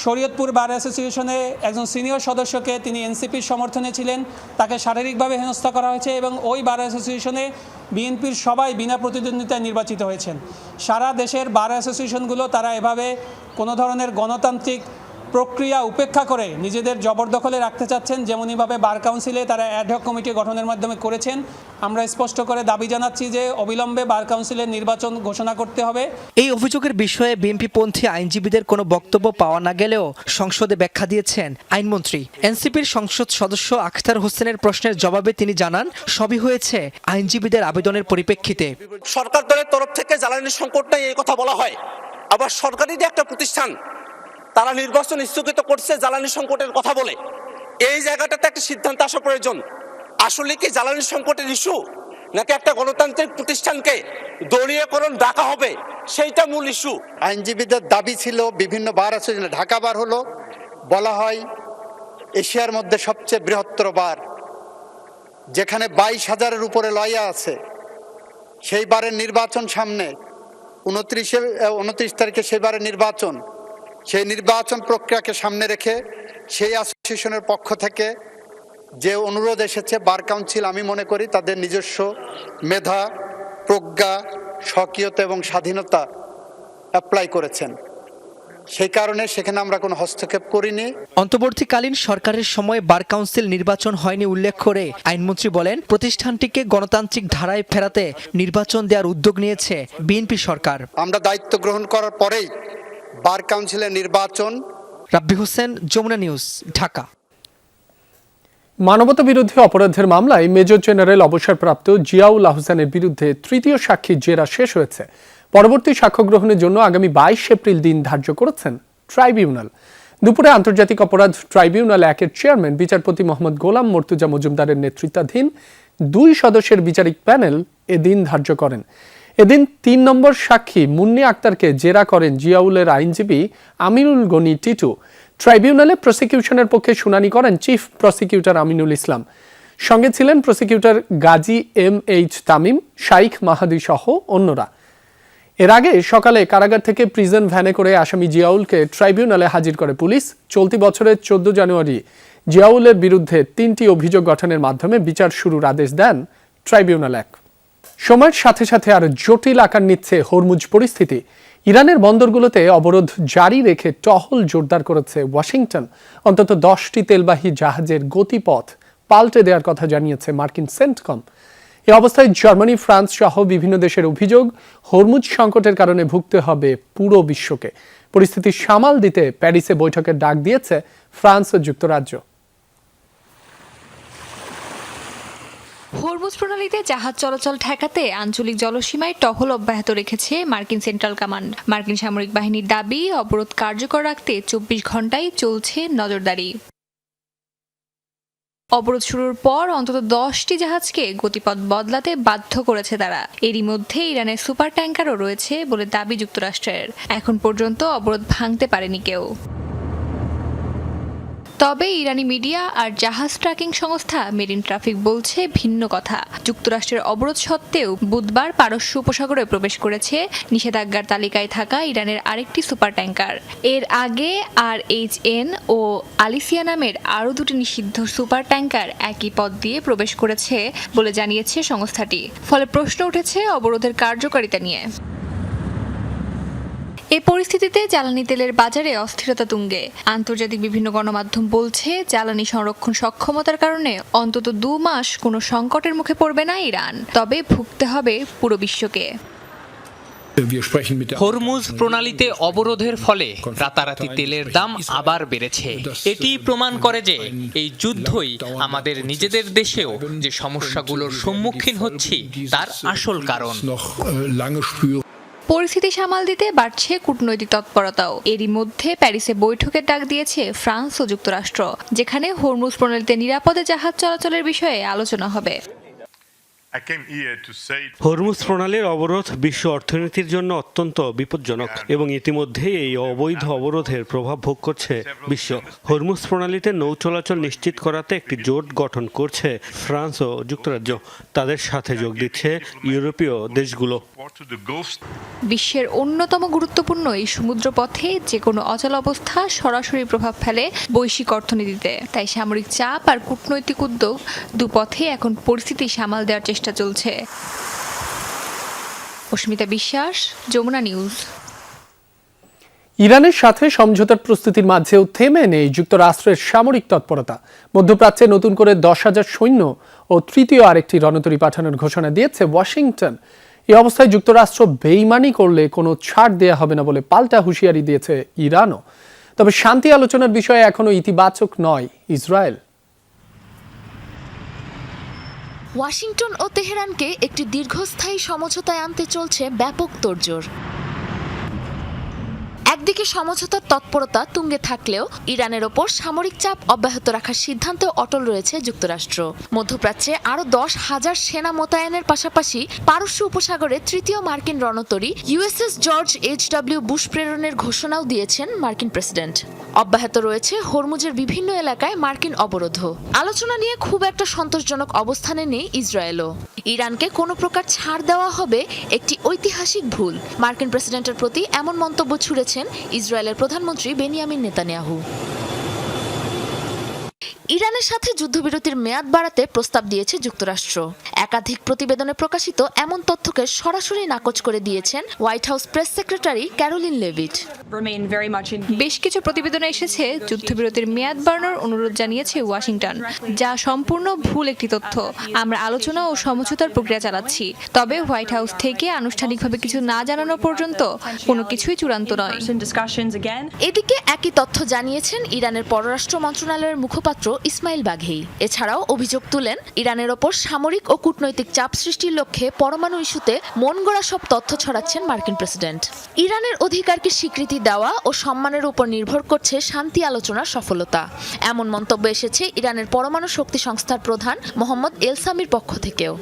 শরীয়তপুর বার অ্যাসোসিয়েশনে একজন সিনিয়র সদস্যকে, তিনি এনসিপির সমর্থনে ছিলেন, তাকে শারীরিকভাবে হেনস্থা করা হয়েছে এবং ওই বার অ্যাসোসিয়েশনে বিএনপির সবাই বিনা প্রতিদ্বন্দ্বিতায় নির্বাচিত হয়েছেন। সারা দেশের বার অ্যাসোসিয়েশনগুলো তারা এভাবে কোনো ধরনের গণতান্ত্রিক প্রক্রিয়া উপেক্ষা করে নিজেদের জবরদখলে রাখতে চাচ্ছেন, যেমনইভাবে বার কাউন্সিলে তারা অ্যাডহক কমিটি গঠনের মাধ্যমে করেছেন। আমরা স্পষ্ট করে দাবি জানাচ্ছি যে অবিলম্বে বার কাউন্সিলের নির্বাচন ঘোষণা করতে হবে।
এই অভিযোগের বিষয়ে বিএনপিপন্থী আইনজীবীদের কোনো বক্তব্য পাওয়া না গেলেও সংসদে ব্যাখ্যা দিয়েছেন আইনমন্ত্রী। এনসিপির সংসদ সদস্য আখতার হোসেনের প্রশ্নের জবাবে তিনি জানান, সবই হয়েছে আইনজীবীদের আবেদনের পরিপ্রেক্ষিতে।
সরকার দলের তরফ থেকে জ্বালানি সংকট নেই এই কথা বলা হয়, আবার সরকারি যে একটা প্রতিষ্ঠান তারা নির্বাচন স্থগিত করছে জ্বালানি সংকটের কথা বলে। এই জায়গাটাতে একটা সিদ্ধান্ত আসা প্রয়োজন। আসলে কি জ্বালানি সংকটের ইস্যু, নাকি একটা গণতান্ত্রিক প্রতিষ্ঠানকে দলীয়করণ ডাকা হবে, সেইটা মূল ইস্যু?
আইনজীবীদের দাবি ছিল বিভিন্ন বার অ্যাসোসিয়েশন, ঢাকা বার হলো বলা হয় এশিয়ার মধ্যে সবচেয়ে বৃহত্তর বার, যেখানে 22,000-এর উপরে লয়া আছে। সেই বারের নির্বাচন সামনে, 29 তারিখে সেই বারের নির্বাচন। সেই নির্বাচন প্রক্রিয়াকে সামনে রেখে সেই অ্যাসোসিয়েশনের পক্ষ থেকে যে অনুরোধ এসেছে, বার কাউন্সিল আমি মনে করি তাদের নিজস্ব মেধা, প্রজ্ঞা, স্বকীয়তা এবং স্বাধীনতা অ্যাপ্লাই করেছেন। সেই কারণে সেখানে আমরা কোনো হস্তক্ষেপ করিনি।
অন্তর্বর্তীকালীন সরকারের সময় বার কাউন্সিল নির্বাচন হয়নি উল্লেখ করে আইনমন্ত্রী বলেন, প্রতিষ্ঠানটিকে গণতান্ত্রিক ধারায় ফেরাতে নির্বাচন দেওয়ার উদ্যোগ নিয়েছে বিএনপি সরকার।
আমরা দায়িত্ব গ্রহণ করার পরেই বার কাউন্সিলের নির্বাচন।
রাব্বি হোসেন, যমুনা নিউজ, ঢাকা।
মানবতা বিরোধী অপরাধের মামলায় মেজর জেনারেল অবসরপ্রাপ্ত জিয়াউল আহসানের বিরুদ্ধে তৃতীয় সাক্ষীর জেরা শেষ হয়েছে। পরবর্তী সাক্ষ্য গ্রহণের জন্য আগামী 22 এপ্রিল দিন ধার্য করেছেন ট্রাইব্যুনাল। দুপুরে আন্তর্জাতিক অপরাধ ট্রাইব্যুনাল 1-এর চেয়ারম্যান বিচারপতি মোহাম্মদ গোলাম মর্তুজা মজুমদারের নেতৃত্বাধীন 2 সদস্যের বিচারিক প্যানেল এদিন ধার্য করেন। এদিন 3 নম্বর সাক্ষী মুন্নি আক্তারকে জেরা করেন জিয়াউলের আইনজীবী আমিনুল গনি টিটু। ট্রাইব্যুনালে প্রসিকিউশনের পক্ষে শুনানি করেন চিফ প্রসিকিউটর আমিনুল ইসলাম। সঙ্গে ছিলেন প্রসিকিউটর গাজী MH তামিম, শাইখ মাহাদি সহ অন্যরা। এর আগে সকালে কারাগার থেকে প্রিজন ভ্যানে করে আসামি জিয়াউলকে ট্রাইব্যুনালে হাজির করে পুলিশ। চলতি বছরের 14 জানুয়ারি জিয়াউলের বিরুদ্ধে 3টি অভিযোগ গঠনের মাধ্যমে বিচার শুরুর আদেশ দেন ট্রাইব্যুনাল 1। সময়ের সাথে সাথে আরো জটিল আকার নিচ্ছে হরমুজ পরিস্থিতি। ইরানের বন্দরগুলোতে অবরোধ জারি রেখে টহল জোরদার করেছে ওয়াশিংটন। অন্তত 10টি তেলবাহী জাহাজের গতিপথ পাল্টে দেওয়ার কথা জানিয়েছে মার্কিন সেন্টকম। এই অবস্থায় জার্মানি, ফ্রান্স সহ বিভিন্ন দেশের অভিযোগ, হরমুজ সংকটের কারণে ভুগতে হবে পুরো বিশ্বকে। পরিস্থিতি সামাল দিতে প্যারিসে বৈঠকের ডাক দিয়েছে ফ্রান্স ও যুক্তরাজ্য।
হরমুজ প্রণালীতে জাহাজ চলাচল ঠেকাতে আঞ্চলিক জলসীমায় টহল অব্যাহত রেখেছে মার্কিন সেন্ট্রাল কমান্ড। মার্কিন সামরিক বাহিনীর দাবি, অবরোধ কার্যকর রাখতে 24 ঘণ্টায় চলছে নজরদারি। অবরোধ শুরুর পর অন্তত 10টি জাহাজকে গতিপথ বদলাতে বাধ্য করেছে তারা। এরই মধ্যে ইরানের সুপার ট্যাঙ্কারও রয়েছে বলে দাবি যুক্তরাষ্ট্রের। এখন পর্যন্ত অবরোধ ভাঙতে পারেনি কেউ। তবে ইরানি মিডিয়া আর জাহাজ ট্র্যাকিং সংস্থা মেরিন ট্রাফিক বলছে ভিন্ন কথা। যুক্তরাষ্ট্রের অবরোধ সত্ত্বেও বুধবার পারস্য উপসাগরে প্রবেশ করেছে নিষেধাজ্ঞার তালিকায় থাকা ইরানের আরেকটি সুপার ট্যাঙ্কার। এর আগে RHN ও আলিসিয়া নামের আরও 2টি নিষিদ্ধ সুপার ট্যাঙ্কার একই পথ দিয়ে প্রবেশ করেছে বলে জানিয়েছে সংস্থাটি। ফলে প্রশ্ন উঠেছে অবরোধের কার্যকারিতা নিয়ে। এ পরিস্থিতিতে জ্বালানি তেলের বাজারে অস্থিরতা তুঙ্গে। আন্তর্জাতিক বিভিন্ন গণমাধ্যম বলছে জ্বালানি সংরক্ষণ সক্ষমতার কারণে অন্তত 2 মাস কোনো সংকটের মুখে পড়বে না ইরান, তবে ভুগতে হবে পুরো বিশ্বকে।
হরমুজ প্রণালীতে অবরোধের ফলে রাতারাতি তেলের দাম আবার বেড়েছে। এটি প্রমাণ করে যে এই যুদ্ধই আমাদের নিজেদের দেশেও যে সমস্যাগুলোর সম্মুখীন হচ্ছি তার আসল কারণ।
পরিস্থিতি সামাল দিতে বাড়ছে কূটনৈতিক তৎপরতাও। এরই মধ্যে প্যারিসে বৈঠকের ডাক দিয়েছে ফ্রান্স ও যুক্তরাষ্ট্র, যেখানে হরমুজ প্রণালীতে নিরাপদে জাহাজ চলাচলের বিষয়ে আলোচনা হবে।
হরমুজ প্রণালীর অবরোধ বিশ্ব অর্থনীতির জন্য অত্যন্ত বিপজ্জনক এবং ইতিমধ্যে এই অবৈধ অবরোধের প্রভাব ভোগ করছে বিশ্ব। হরমুজ প্রণালীতে নৌ চলাচল নিশ্চিত করাতে একটি জোট গঠন করছে ফ্রান্স ও যুক্তরাজ্য। তাদের সাথে যোগ দিচ্ছে ইউরোপীয় দেশগুলো।
বিশ্বের অন্যতম গুরুত্বপূর্ণ এই সমুদ্রপথে যে কোনো অচল অবস্থা সরাসরি প্রভাব ফেলে বৈশ্বিক অর্থনীতিতে। তাই সামরিক চাপ আর কূটনৈতিক উদ্যোগ দুপথে এখন পরিস্থিতি সামাল দেওয়ার চেষ্টা চলছে। অস্মিতা বিশ্বাস, যমুনা নিউজ।
ইরানের সাথে সমঝোতার প্রস্তুতির মাঝেও থেমে নেই যুক্তরাষ্ট্রের সামরিক তৎপরতা। মধ্যপ্রাচ্যে নতুন করে 10,000 সৈন্য ও তৃতীয় আরেকটি রণতরী পাঠানোর ঘোষণা দিয়েছে ওয়াশিংটন। এই অবস্থায় যুক্তরাষ্ট্র বেইমানি করলে কোনো ছাড় দেয়া হবে না বলে পাল্টা হুঁশিয়ারি দিয়েছে ইরানও। তবে শান্তি আলোচনার বিষয়ে এখনো ইতিবাচক নয় ইসরায়েল।
ওয়াশিংটন ও তেহরানকে একটি দীর্ঘস্থায়ী সমঝোতায় আনতে চলছে ব্যাপক তোড়জোড়। একদিকে সমঝোতার তৎপরতা তুঙ্গে থাকলেও ইরানের ওপর সামরিক চাপ অব্যাহত রাখার সিদ্ধান্তে অটল রয়েছে যুক্তরাষ্ট্র। মধ্যপ্রাচ্যে আরও 10,000 সেনা মোতায়েনের পাশাপাশি পারস্য উপসাগরে তৃতীয় মার্কিন রণতরী USS জর্জ H.W. বুশ প্রেরণের ঘোষণাও দিয়েছেন মার্কিন প্রেসিডেন্ট। অব্যাহত রয়েছে হরমুজের বিভিন্ন এলাকায় মার্কিন অবরোধ। আলোচনা নিয়ে খুব একটা সন্তোষজনক অবস্থানে নেই ইসরায়েলও। ইরানকে কোনো প্রকার ছাড় দেওয়া হবে একটি ঐতিহাসিক ভুল, মার্কিন প্রেসিডেন্টের প্রতি এমন মন্তব্য ছুড়েছেন ইসরায়েলের প্রধানমন্ত্রী বেনিয়ামিন নেতানিয়াহু। ইরানের সাথে যুদ্ধবিরতির মেয়াদ বাড়াতে প্রস্তাব দিয়েছে যুক্তরাষ্ট্র। একাধিক প্রতিবেদনে প্রকাশিত এমন তথ্যকে সরাসরি নাকচ করে দিয়েছেন white house press secretary Karoline Leavitt.
বেশ কিছু প্রতিবেদনে এসেছে যুদ্ধবিরতির মেয়াদ বাড়ানোর অনুরোধ জানিয়েছে ওয়াশিংটন, যা সম্পূর্ণ ভুল একটি তথ্য। আমরা আলোচনা ও সমঝোতার প্রক্রিয়া চালাচ্ছি, তবে হোয়াইট হাউস থেকে আনুষ্ঠানিকভাবে কিছু না জানানো পর্যন্ত কোনো কিছুই চূড়ান্ত নয়।
এদিকে একই তথ্য জানিয়েছেন ইরানের পররাষ্ট্র মন্ত্রণালয়ের মুখপাত্র ইসমাইল বাঘেই। এছাড়াও অভিযোগ তুলেন ইরানের ওপর সামরিক ও কূটনৈতিক চাপ সৃষ্টির লক্ষ্যে পরমাণু ইস্যুতে মন গড়া সব তথ্য ছড়াচ্ছেন মার্কিন প্রেসিডেন্ট। ইরানের অধিকারকে স্বীকৃতি দেওয়া ও সম্মানের উপর নির্ভর করছে শান্তি আলোচনার সফলতা, এমন মন্তব্য এসেছে ইরানের পরমাণু শক্তি সংস্থার প্রধান মোহাম্মদ এলসামির পক্ষ থেকেও।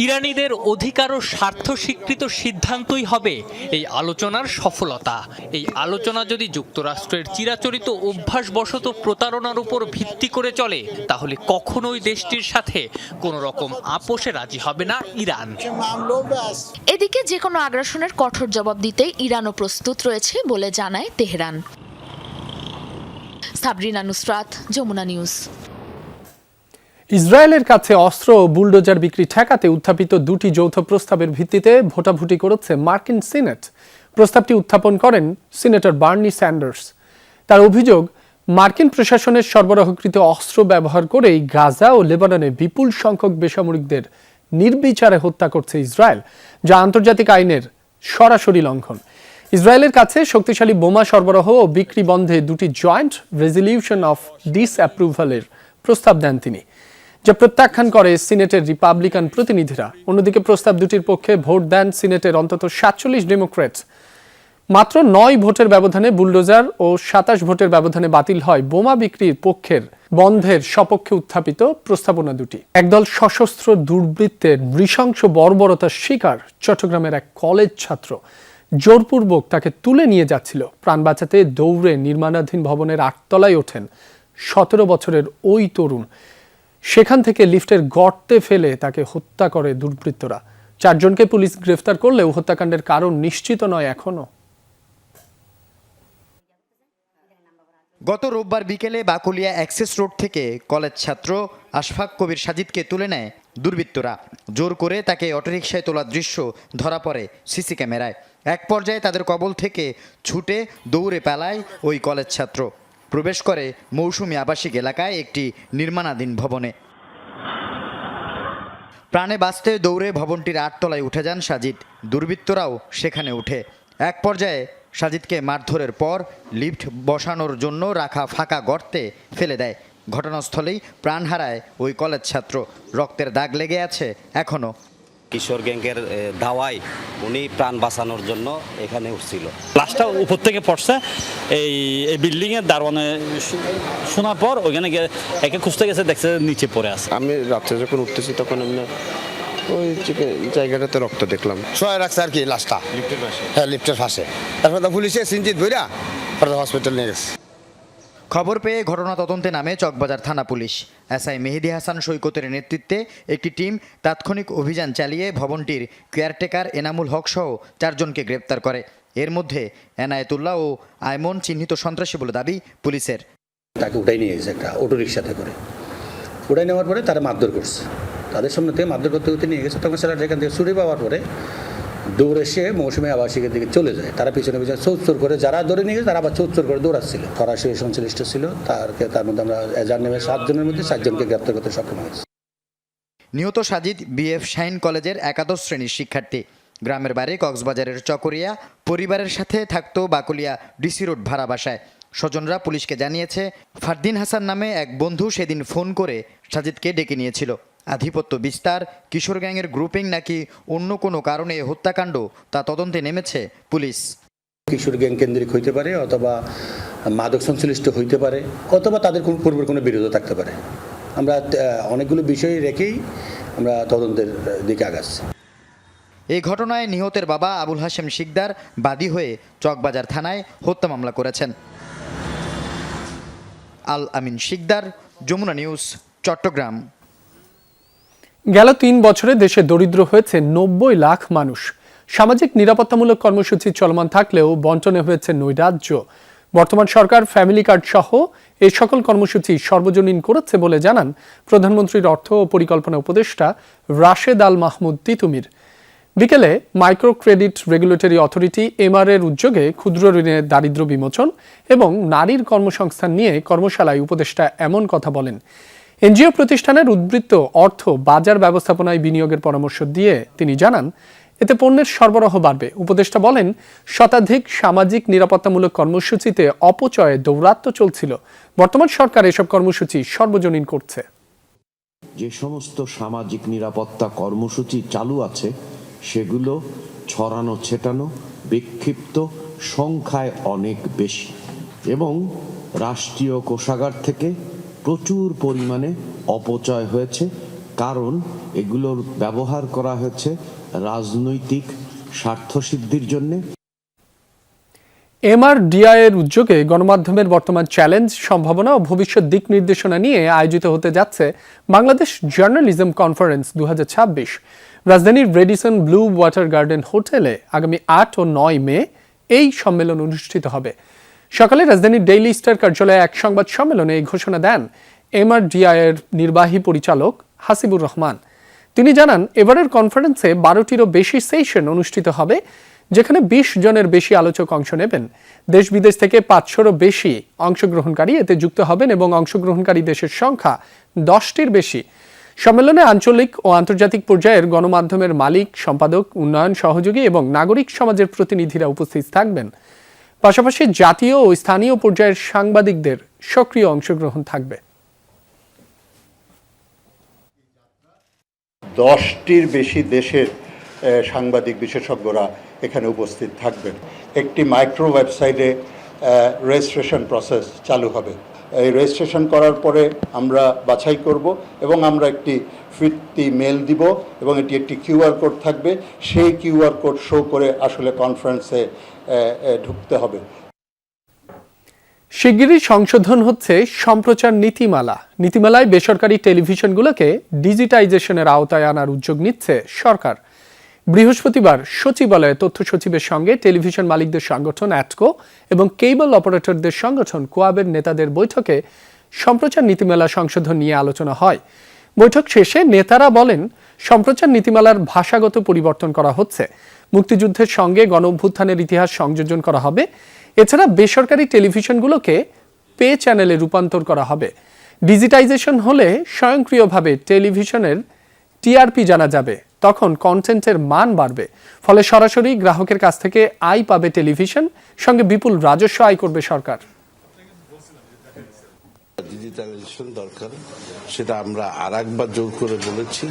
ইরানিদের অধিকার ও স্বার্থ স্বীকৃত সিদ্ধান্তই হবে এই আলোচনার সফলতা। এই আলোচনা যদি যুক্তরাষ্ট্রের চিরাচরিত অভ্যাসবশত প্রতারণার উপর ভিত্তি করে চলে, তাহলে কখনোই দেশটির সাথে কোনো রকম আপোষে রাজি হবে না ইরান।
এদিকে যে কোনো আগ্রাসনের কঠোর জবাব দিতে ইরানও প্রস্তুত রয়েছে বলে জানায় তেহরান। সাবরিনা নুসরাত, যমুনা নিউজ।
ইসরায়েলের কাছে অস্ত্র ও বুলডোজার বিক্রি ঠেকাতে উত্থাপিত দুটি যৌথ প্রস্তাবের ভিত্তিতে ভোটাভুটি করেছে মার্কিন সিনেট। প্রস্তাবটি উত্থাপন করেন সিনেটর বার্নি স্যান্ডার্স। তার অভিযোগ, মার্কিন প্রশাসনের সরবরাহকৃত অস্ত্র ব্যবহার করেই গাজা ও লেবাননে বিপুল সংখ্যক বেসামরিকদের নির্বিচারে হত্যা করছে ইসরায়েল, যা আন্তর্জাতিক আইনের সরাসরি লঙ্ঘন। ইসরায়েলের কাছে শক্তিশালী বোমা সরবরাহ ও বিক্রি বন্ধে দুটি জয়েন্ট রেজলিউশন অফ ডিসঅ্যাপ্রুভালের প্রস্তাব দেন তিনি, যা প্রত্যাখ্যান করে সিনেটের রিপাবলিকান প্রতিনিধিরা। অন্যদিকে প্রস্তাব দুটির পক্ষে ভোট দেন সিনেটের অন্তত 47 ডেমোক্র্যাটস। মাত্র 9 ভোটের ব্যবধানে বুলডোজার ও 27 ভোটের ব্যবধানে বাতিল হয় বোমা বিক্রির পক্ষের বন্ধের সপক্ষে উত্থাপিত প্রস্তাবনা দুটি। একদল সশস্ত্র দুর্বৃত্তের নৃশংস বর্বরতার শিকার চট্টগ্রামের এক কলেজ ছাত্র। জোরপূর্বক তাকে তুলে নিয়ে যাচ্ছিল। প্রাণ বাঁচাতে দৌড়ে নির্মাণাধীন ভবনের 8 তলায় ওঠেন 17 বছরের ওই তরুণ। সেখান থেকে লিফটের গর্তে ফেলে তাকে হত্যা করে দুর্বৃত্তরা। 4 জনকে পুলিশ গ্রেফতার করলেও হত্যাকাণ্ডের কারণ নিশ্চিত নয় এখনো।
গত রোববার বিকেলে বাকুলিয়া অ্যাক্সেস রোড থেকে কলেজ ছাত্র আশফাক কবির সাজিদকে তুলে নেয় দুর্বৃত্তরা। জোর করে তাকে অটোরিকশায় তোলার দৃশ্য ধরা পড়ে সিসি ক্যামেরায়। এক পর্যায়ে তাদের কবল থেকে ছুটে দৌড়ে পালায় ওই কলেজ ছাত্র। প্রবেশ করে মৌসুমী আবাসিক এলাকায় একটি নির্মাণাধীন ভবনে। প্রাণে বাঁচতে দৌড়ে ভবনটির 8 তলায় উঠে যান সাজিদ। দুর্বৃত্তরাও সেখানে উঠে এক পর্যায়ে সাজিদকে মারধরের পর লিফট বসানোর জন্য রাখা ফাঁকা গর্তে ফেলে দেয়। ঘটনাস্থলেই প্রাণ হারায় ওই কলেজ ছাত্র। রক্তের দাগ লেগে আছে এখনও।
কিশোর গ্যাংয়ের দাওয়ায় উনি প্রাণ বাঁচানোর জন্য এখানে উঠছিল।
লাশটা উপর থেকে পড়ছে এই বিল্ডিংয়ের দারোয়ানে শোনার পর ওইখানে গিয়ে একে খুঁজতে গেছে, দেখছে নিচে পড়ে আছে।
আমি রাত্রে যখন উঠতেছি তখন আমি ওই জায়গাটাতে রক্ত দেখলাম। সহায় রাখছে আর কি লাশটা লিফটের পাশে। হ্যাঁ, লিফটের পাশে। তারপর পুলিশে সিনজিত বইরা হসপিটাল নিয়ে গেছে।
খবর পেয়ে ঘটনা তদন্তে নামে চকবাজার থানা পুলিশ। এসআই মেহেদি হাসান সৈকতের নেতৃত্বে একটি টিম তাৎক্ষণিক অভিযান চালিয়ে ভবনটির কেয়ারটেকার এনামুল হক সহ 4 জনকে গ্রেপ্তার করে। এর মধ্যে এনায়েতুল্লাহ ও আইমন চিহ্নিত সন্ত্রাসী বলে দাবি পুলিশের।
তাকে উঠাই নিয়ে গেছে একটা অটোরিকশাতে করে। উঠাই নেওয়ার পরে তারা মারধর করছে। তাদের সামনে থেকে মারধর করতে করতে নিয়ে গেছে। তখন সেটা যেখান থেকে ছুটি পাওয়ার পরে দৌড়ে এসে মৌসুমী আবাসিকের দিকে চলে যায়। তারা পিছনে পিছনে চৌচোর করে, যারা ধরে নিয়ে গেছে তারা আবার চৌচোর করে দৌড়াচ্ছিল। সরাসরি সংশ্লিষ্ট ছিল। তার মধ্যে আমরা এজার নেমে 7 জনের মধ্যে 4 জনকে গ্রেপ্তার করতে সক্ষম হয়েছি।
নিহত সাজিদ বিএফ শাইন কলেজের একাদশ শ্রেণীর শিক্ষার্থী। গ্রামের বাড়ি কক্সবাজারের চকরিয়া। পরিবারের সাথে থাকতো বাকুলিয়া ডিসি রোড ভাড়া বাসায়। স্বজনরা পুলিশকে জানিয়েছে ফারদিন হাসান নামে এক বন্ধু সেদিন ফোন করে সাজিদকে ডেকে নিয়েছিল। আধিপত্য বিস্তার, কিশোর গ্যাংয়ের গ্রুপিং নাকি অন্য কোনো কারণে হত্যাকাণ্ড তা তদন্তে নেমেছে পুলিশ।
কিশোর গ্যাং কেন্দ্রিক হইতে পারে, অথবা মাদক সংশ্লিষ্ট হইতে পারে, অথবা তাদের পূর্বের কোনো বিরোধ থাকতে পারে। আমরা অনেকগুলো বিষয় রেখেই আমরা তদন্তের দিকে আগাচ্ছি।
এই ঘটনায় নিহতের বাবা আবুল হাশেম শিকদার বাদী হয়ে চকবাজার থানায় হত্যা মামলা করেছেন। আল আমিন শিকদার, যমুনা নিউজ, চট্টগ্রাম।
গেল 3 বছরে দেশে দরিদ্র হয়েছে 90 লাখ মানুষ। সামাজিক নিরাপত্তামূলক কর্মসূচি চলমান থাকলেও বণ্টনে হয়েছে নৈরাজ্য। বর্তমান সরকার ফ্যামিলি কার্ড সহ এই সকল কর্মসূচি সর্বজনীন করেছে বলে জানান প্রধানমন্ত্রীর অর্থ ও পরিকল্পনা উপদেষ্টা রাশেদ আল মাহমুদ তিতুমির। বিকেলে মাইক্রো ক্রেডিট রেগুলেটরি অথরিটি এর উদ্যোগে ক্ষুদ্র ঋণের দারিদ্র বিমোচন এবং নারীর কর্মসংস্থান নিয়ে কর্মশালায় উপদেষ্টা এমন কথা বলেন। এনজিও প্রতিষ্ঠানের উদ্বৃত্ত অর্থ বাজার ব্যবস্থাপনায় বিনিয়োগের পরামর্শ দিয়ে তিনি জানান, এতে পণ্যের সরবরাহ বাড়বে। উপদেষ্টা বলেন, শতাধিক সামাজিক নিরাপত্তামূলক কর্মসূচিতে অপচয়ে দৌরাত্ম্য চলছিল। বর্তমান সরকার এসব কর্মসূচি সর্বজনীন করছে।
যে সমস্ত সামাজিক নিরাপত্তা কর্মসূচি চালু আছে সেগুলো ছড়ানো ছেটানো, বিক্ষিপ্ত, সংখ্যায় অনেক বেশি এবং রাষ্ট্রীয় কোষাগার থেকে প্রচুর পরিমাণে অপচয় হয়েছে, কারণ এগুলোর ব্যবহার করা হয়েছে রাজনৈতিক স্বার্থসিদ্ধির জন্যে।
MRDI এর উদ্যোগে গণমাধ্যমের বর্তমান চ্যালেঞ্জ, সম্ভাবনা ও ভবিষ্যৎ দিক নির্দেশনা নিয়ে আয়োজিত হতে যাচ্ছে বাংলাদেশ জার্নালিজম কনফারেন্স 2026। রাজধানীর রেডিসন ব্লু ওয়াটার গার্ডেন হোটেলে আগামী 8 ও 9 মে এই সম্মেলন অনুষ্ঠিত হবে। সকালে রাজধানীর ডেইলি স্টার কার্যালয়ে এক সংবাদ সম্মেলনে এই ঘোষণা দেন MRDI এর নির্বাহী পরিচালক হাসিবুর রহমান। তিনি জানান, এবারের কনফারেন্সে 12টিরও বেশি সেশন অনুষ্ঠিত হবে, যেখানে 20 জনের বেশি আলোচক অংশ নেবেন। দেশ বিদেশ থেকে 500রও বেশি অংশগ্রহণকারী এতে যুক্ত হবেন এবং অংশগ্রহণকারী দেশের সংখ্যা 10টির বেশি। সম্মেলনে আঞ্চলিক ও আন্তর্জাতিক পর্যায়ের গণমাধ্যমের মালিক, সম্পাদক, উন্নয়ন সহযোগী এবং নাগরিক সমাজের প্রতিনিধিরা উপস্থিত থাকবেন। পাশাপাশি জাতীয় ও স্থানীয় পর্যায়ের সাংবাদিকদের সক্রিয় অংশগ্রহণ থাকবে।
10টির বেশি দেশের সাংবাদিক বিশেষজ্ঞরা এখানে উপস্থিত থাকবেন। একটি মাইক্রো ওয়েবসাইটে রেজিস্ট্রেশন প্রসেস চালু হবে। এই রেজিস্ট্রেশন করার পরে আমরা বাছাই করব এবং আমরা একটি ফিরতি মেল দিব এবং এটি একটি QR কোড থাকবে। সেই QR কোড শো করে আসলে কনফারেন্সে ঢুকতে হবে।
শিগগিরই সংশোধন হচ্ছে সম্প্রচার নীতিমালা। নীতিমালায় বেসরকারি টেলিভিশনগুলোকে ডিজিটাইজেশনের আওতায় আনার উদ্যোগ নিচ্ছে সরকার। বৃহস্পতিবার সচিবালয়ে তথ্য সচিবের সঙ্গে টেলিভিশন মালিকদের সংগঠন অ্যাটকো এবং কেবল অপারেটরদের সংগঠন কোয়াবের নেতাদের বৈঠকে সম্প্রচার নীতিমালা সংশোধন নিয়ে আলোচনা হয়। বৈঠক শেষে নেতারা বলেন, সম্প্রচার নীতিমালার ভাষাগত পরিবর্তন করা হচ্ছে, মুক্তিযুদ্ধের সঙ্গে গণঅভ্যুত্থানের ইতিহাস সংযোজন করা হবে। এছাড়া বেসরকারি টেলিভিশনগুলোকে পে চ্যানেলে রূপান্তর করা হবে। ডিজিটাইজেশন হলে স্বয়ংক্রিয়ভাবে টেলিভিশনের TRP জানা যাবে, তখন কন্টেন্টের মান বাড়বে, ফলে সরাসরি গ্রাহকের কাছ থেকে আয় পাবে টেলিভিশন, সঙ্গে বিপুল রাজস্ব আয় করবে সরকার।
ডিজিটালাইজেশন দরকার, সেটা আমরা আরেকবার জোর করে বলেছি,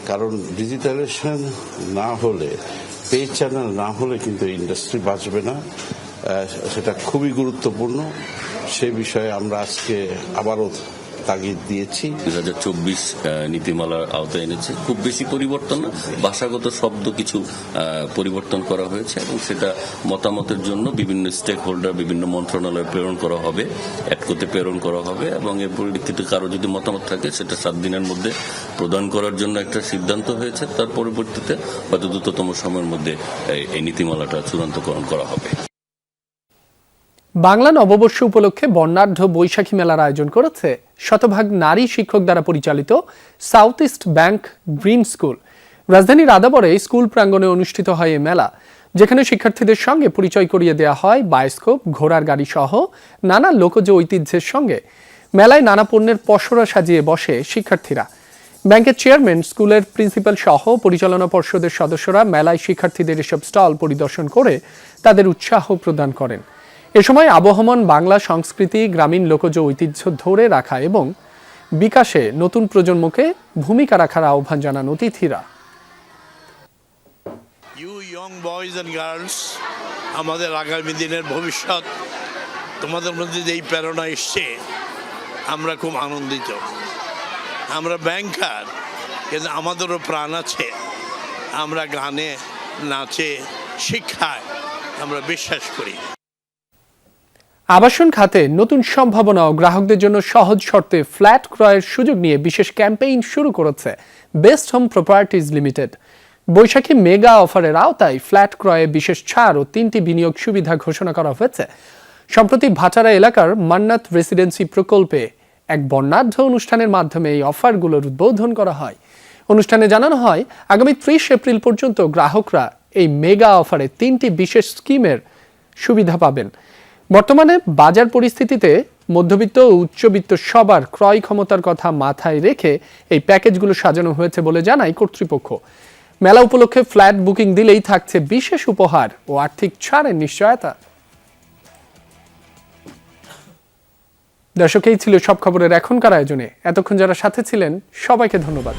কারণ ডিজিটালাইজেশন না হলে, পে চ্যানেল না হলে কিন্তু ইন্ডাস্ট্রি বাঁচবে না। সেটা খুবই গুরুত্বপূর্ণ। সে বিষয়ে আমরা আজকে আবারও তাগিদ দিয়েছি।
2024 নীতিমালার আওতায় এনেছে, খুব বেশি পরিবর্তন না, ভাষাগত শব্দ কিছু পরিবর্তন করা হয়েছে এবং সেটা মতামতের জন্য বিভিন্ন স্টেক হোল্ডার, বিভিন্ন মন্ত্রণালয়ে প্রেরণ করা হবে, অ্যাটকোতে প্রেরণ করা হবে এবং এর পরিপ্রেক্ষিতে কারো যদি মতামত থাকে সেটা 7 দিনের মধ্যে প্রদান করার জন্য একটা সিদ্ধান্ত হয়েছে। তার পরবর্তীতে হয়তো দ্রুততম সময়ের মধ্যে এই নীতিমালাটা চূড়ান্তকরণ করা হবে।
বাংলা নববর্ষ উপলক্ষে বর্ণাঢ্য বৈশাখী মেলার আয়োজন করেছে শতভাগ নারী শিক্ষক দ্বারা পরিচালিত south east bank green school. রাজধানীর আদাবরে স্কুল প্রাঙ্গণে অনুষ্ঠিত হয় এই মেলা, যেখানে শিক্ষার্থীদের সঙ্গে পরিচয় করিয়ে দেওয়া হয় বায়োস্কোপ, ঘোড়ার গাড়ি সহ নানা লোকজ ঐতিহ্যের সঙ্গে। মেলায় নানা পণ্যের পসরা সাজিয়ে বসে শিক্ষার্থীরা। ব্যাংকের চেয়ারম্যান, স্কুলের প্রিন্সিপাল সহ পরিচালনা পর্ষদের সদস্যরা মেলায় শিক্ষার্থীদের এসব স্টল পরিদর্শন করে তাদের উৎসাহ প্রদান করেন। এ সময় আবহমান বাংলা সংস্কৃতি, গ্রামীণ লোকজ ঐতিহ্য ধরে রাখা এবং বিকাশে নতুন প্রজন্মকে ভূমিকা রাখার আহ্বান জানান অতিথিরা।
You young boys and girls, আমাদের আগামী দিনের ভবিষ্যৎ, তোমাদের মধ্যে যেই প্রেরণা এসছে আমরা খুব আনন্দিত। আমরা ব্যাংকার, কিন্তু আমাদেরও প্রাণ আছে। আমরা গানে, নাচে, শিক্ষায় আমরা বিশ্বাস করি।
আবাসন খাতে নতুন সম্ভাবনা ও গ্রাহকদের জন্য সহজ শর্তে ফ্ল্যাট ক্রয়ের সুযোগ নিয়ে বিশেষ ক্যাম্পেইন শুরু করেছে বেস্ট হোম প্রপার্টিজ লিমিটেড। বৈশাখী মেগা অফারের আওতায় ফ্ল্যাট ক্রয়ে বিশেষ ছাড় ও 3টি বিনিয়োগ সুবিধা ঘোষণা করা হয়েছে। সম্প্রতি ভাটারা এলাকার মান্নাত রেসিডেন্সি প্রকল্পে এক বর্ণাঢ্য অনুষ্ঠানের মাধ্যমে এই অফারগুলোর উদ্বোধন করা হয়। অনুষ্ঠানে জানানো হয়, আগামী 30 এপ্রিল পর্যন্ত গ্রাহকরা এই মেগা অফারে 3টি বিশেষ স্কিমের সুবিধা পাবেন। বর্তমানে বাজার পরিস্থিতিতে মধ্যবিত্ত ও উচ্চবিত্ত সবার ক্রয় ক্ষমতার কথা মাথায় রেখে এই প্যাকেজগুলো সাজানো হয়েছে বলে জানায় কর্তৃপক্ষ। মেলা উপলক্ষে ফ্ল্যাট বুকিং দিলেই থাকছে বিশেষ উপহার ও আর্থিক ছাড়ের নিশ্চয়তা। দর্শক, এই ছিল সব খবরের এখনকার আয়োজনে। এতক্ষণ যারা সাথে ছিলেন সবাইকে ধন্যবাদ।